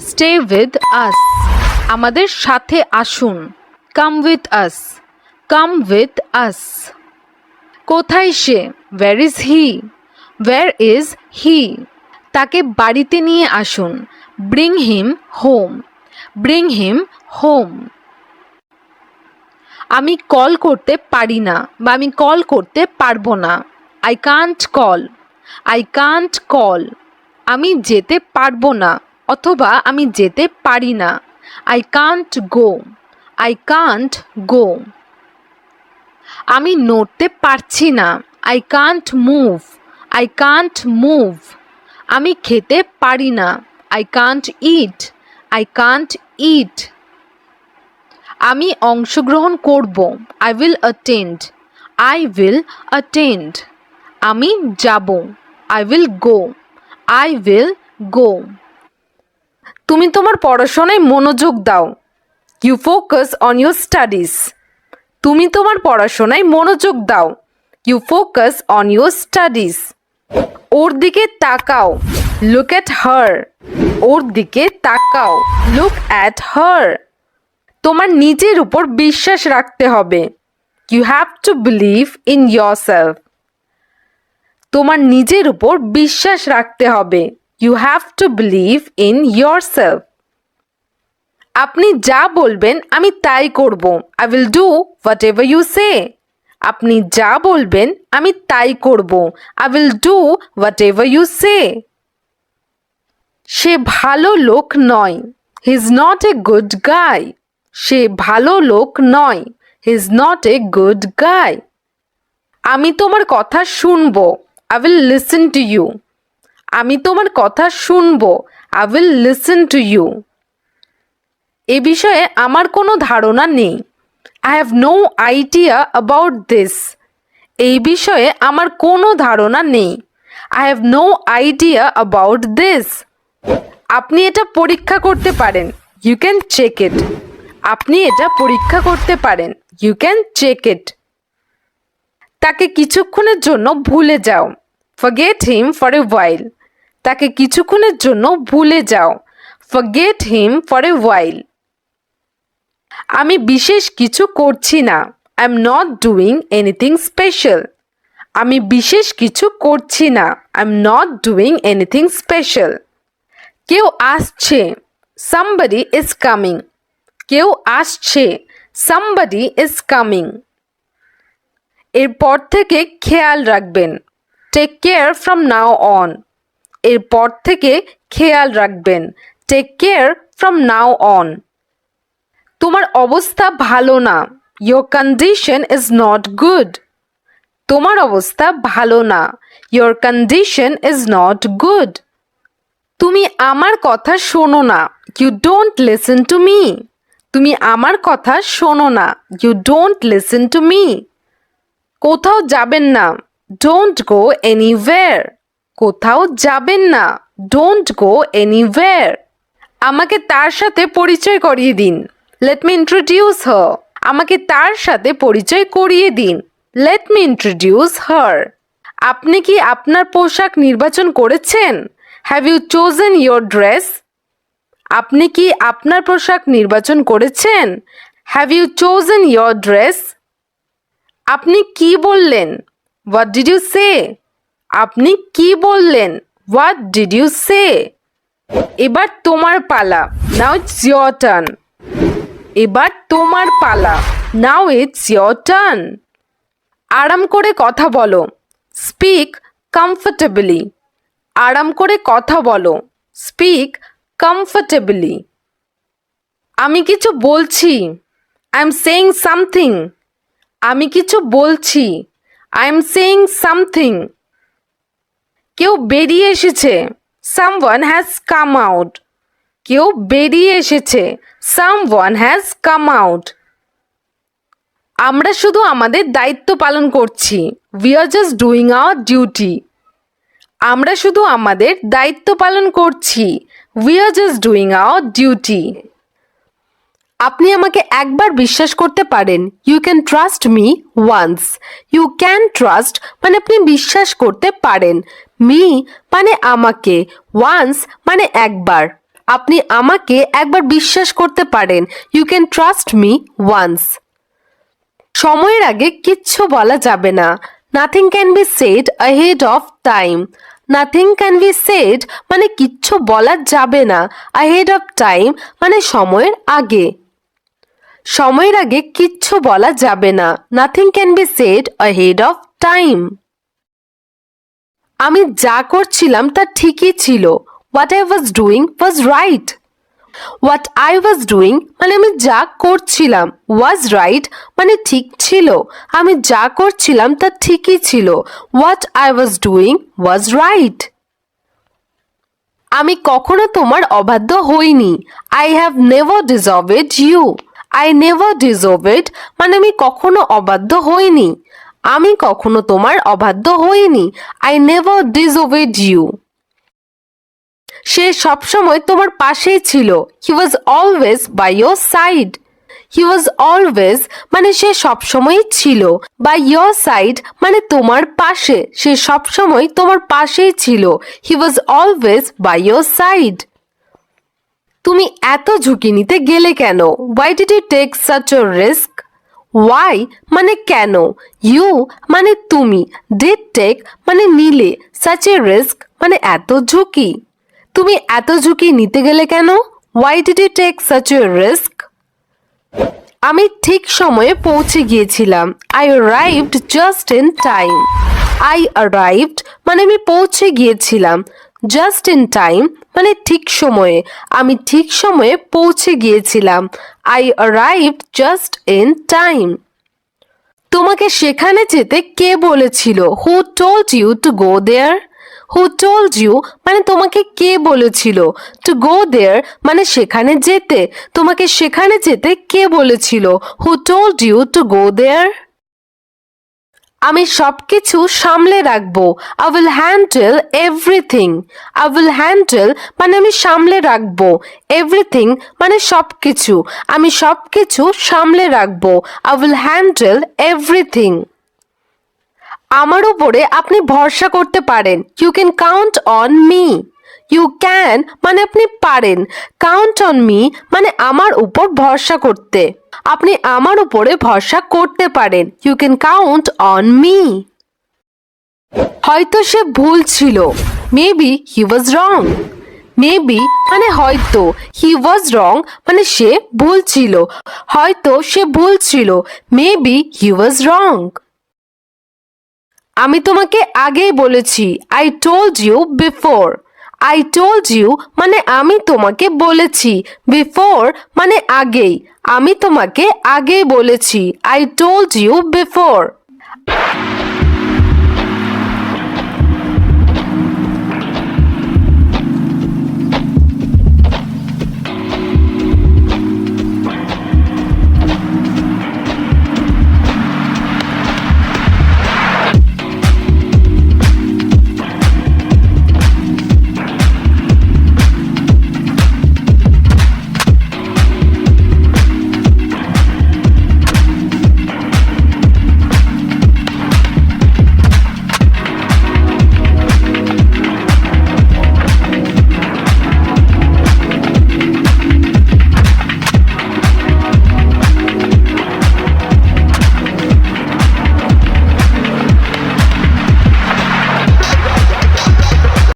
stay with us. আমাদের সাথে আসুন, কাম with us, come with us. কোথায় সে, where is he, where is he. তাকে বাড়িতে নিয়ে আসুন, bring him home, bring him home. আমি কল করতে পারি না বা আমি কল করতে পারবো না, I can't call, I can't call. আমি যেতে পারবো না অথবা আমি যেতে পারি না, I can't go, I can't go. আমি নড়তে পারছি না, I can't move, I can't move. আমি খেতে পারি না, I can't it, I can't eat. আমি অংশগ্রহণ করব, I will attend, I will attend. আমি যাব, I will go, I will go. তুমি তোমার পড়াশোনায় মনোযোগ দাও, you focus on your studies. তুমি তোমার পড়াশোনায় মনোযোগ দাও, you focus on your studies. ওর দিকে তাকাও, লুক অ্যাট হার, ওর দিকে তাকাও, লুক অ্যাট হার। তোমার নিজের উপর বিশ্বাস রাখতে হবে, you have to believe in yourself. তোমার নিজের উপর বিশ্বাস রাখতে হবে, you have to believe in yourself. আপনি যা বলবেন আমি তাই করব, I will do whatever you say. আপনি যা বলবেন আমি তাই করব, I will do whatever you say. সে ভালো লোক নয়, he is not a good guy. সে ভালো লোক নয়, he is not a good guy. আমি তোমার কথা শুনবো, I will listen to you. আমি তোমার কথা শুনবো, I will listen to you. এ বিষয়ে আমার কোনো ধারণা নেই, I have no idea about this. এই বিষয়ে আমার কোনো ধারণা নেই, I have no idea about this. আপনি এটা পরীক্ষা করতে পারেন, ইউ ক্যান চেক ইট। আপনি এটা পরীক্ষা করতে পারেন, ইউ ক্যান চেক ইট। তাকে কিছুক্ষণের জন্য ভুলে যাও, ফরগেট হিম ফর এ ওয়াইল। তাকে কিছুক্ষণের জন্য ভুলে যাও, ফরগেট হিম ফর এ ওয়াইল। আমি বিশেষ কিছু করছি না, I am not doing anything special. আমি বিশেষ কিছু করছি না, I am not doing anything special. কেউ আসছে, somebody is coming। কেউ আসছে, somebody is coming। এরপর থেকে খেয়াল রাখবেন, take care from now on. এরপর থেকে খেয়াল রাখবেন, take care from now on. তোমার অবস্থা ভালো না, your condition is not good। তোমার অবস্থা ভালো না, your condition is not good। তুমি আমার কথা শোনো না, you don't listen to me। তুমি আমার কথা শোনো না, you don't listen to me। কোথাও যাবেন না, don't go anywhere। কোথাও যাবেন না, don't go anywhere। আমাকে তার সাথে পরিচয় করিয়ে দিন, let me introduce her। আমাকে তার সাথে পরিচয় করিয়ে দিন, let me introduce her। আপনি কি আপনার পোশাক নির্বাচন করেছেন, have you chosen your dress? আপনি কি আপনার পোশাক নির্বাচন করেছেন, have you chosen your dress? আপনি কি বললেন, what did you say? আপনি কি বললেন, what did you say? এবার তোমার পালা, now it's your turn। এবার তোমার পালা, now it's your turn। আরাম করে কথা বলো, speak comfortably। আরাম করে কথা বলো। Speak comfortably. আমি কিছু বলছি। I am saying something. আমি কিছু বলছি। I am saying something. কেউ বেরিয়ে এসেছে। Someone has come out. কেউ বেরিয়ে এসেছে। Someone has come out. আমরা শুধু আমাদের দায়িত্ব পালন করছি। We are just doing our duty. আমরা শুধু আমাদের দায়িত্ব পালন করছি। We are just doing our duty. আপনি আমাকে একবার বিশ্বাস করতে পারেন। You can trust me once. You can trust মানে আপনি বিশ্বাস করতে পারেন। মি মানে আমাকে। ওয়ান্স মানে একবার। আপনি আমাকে একবার বিশ্বাস করতে পারেন। You can trust me once. সময়ের আগে কিচ্ছু বলা যাবে না। Nothing can be said ahead of time. Nothing can be said মানে কিচ্ছু বলা যাবে না। ahead অফ টাইম মানে সময়ের আগে। সময়ের আগে কিচ্ছু বলা যাবে না। Nothing can be said ahead of time. আমি যা করছিলাম তা ঠিকই ছিল। What I was doing was right. What I was doing মানে আমি যা করছিলাম। ওয়াজ রাইট মানে ঠিক ছিল। আমি যা করছিলাম তা ঠিকই ছিল। What I was doing was right. আমি কখনো তোমার অবাধ্য হইনি। I have never deserved you. I never deserved মানে আমি কখনো অবাধ্য হইনি। আমি কখনো তোমার অবাধ্য হইনি। I never deserved you. সে সবসময় তোমার পাশেই ছিল। He was always by your side. He was always মানে সে সবসময়ই ছিল। বাই ইয়োর সাইড মানে তোমার পাশে। সে সবসময় তোমার পাশেই ছিল। He was always by your side. তুমি এত ঝুঁকি নিতে গেলে কেন? Why did you take such a risk? Why মানে কেন। ইউ মানে তুমি। ডিড টেক মানে নিলে। সাচ এ রিস্ক মানে এত ঝুঁকি। তুমি এত ঝুঁকি নিতে গেলে কেন? Why did you take such a risk? আমি ঠিক সময়ে পৌঁছে গিয়েছিলাম। I arrived just in time. I arrived মানে আমি পৌঁছে গিয়েছিলাম। জাস্ট ইন টাইম মানে ঠিক সময়ে। আমি ঠিক সময়ে পৌঁছে গিয়েছিলাম। I arrived just in time. তোমাকে সেখানে যেতে কে বলেছিল? Who told you to go there? Who told you মানে তোমাকে কে বলেছিল? টু গো দেয়ার মানে সেখানে যেতে। তোমাকে সেখানে যেতে কে বলেছিল? Who told you to go there? আমি সবকিছু সামলে রাখবো। I will handle everything. I will handle মানে আমি সামলে রাখবো। এভরিথিং মানে সবকিছু। আমি সবকিছু সামলে রাখবো। I will handle everything. আমার উপরে আপনি ভরসা করতে পারেন। You can count on me. You can মানে আপনি পারেন। কাউন্ট অন মি মানে আমার উপর ভরসা করতে। আপনি আমার উপরে ভরসা করতে পারেন। You can count on me. হয়তো সে ভুল ছিল। Maybe he was wrong. Maybe মানে হয়তো। হি ওয়াজ রং মানে সে ভুল ছিল। হয়তো সে ভুল ছিল। Maybe he was wrong. আমি তোমাকে আগেই বলেছি। I told you before. I told you মানে আমি তোমাকে বলেছি। বিফোর মানে আগেই। আমি তোমাকে আগেই বলেছি। I told you before.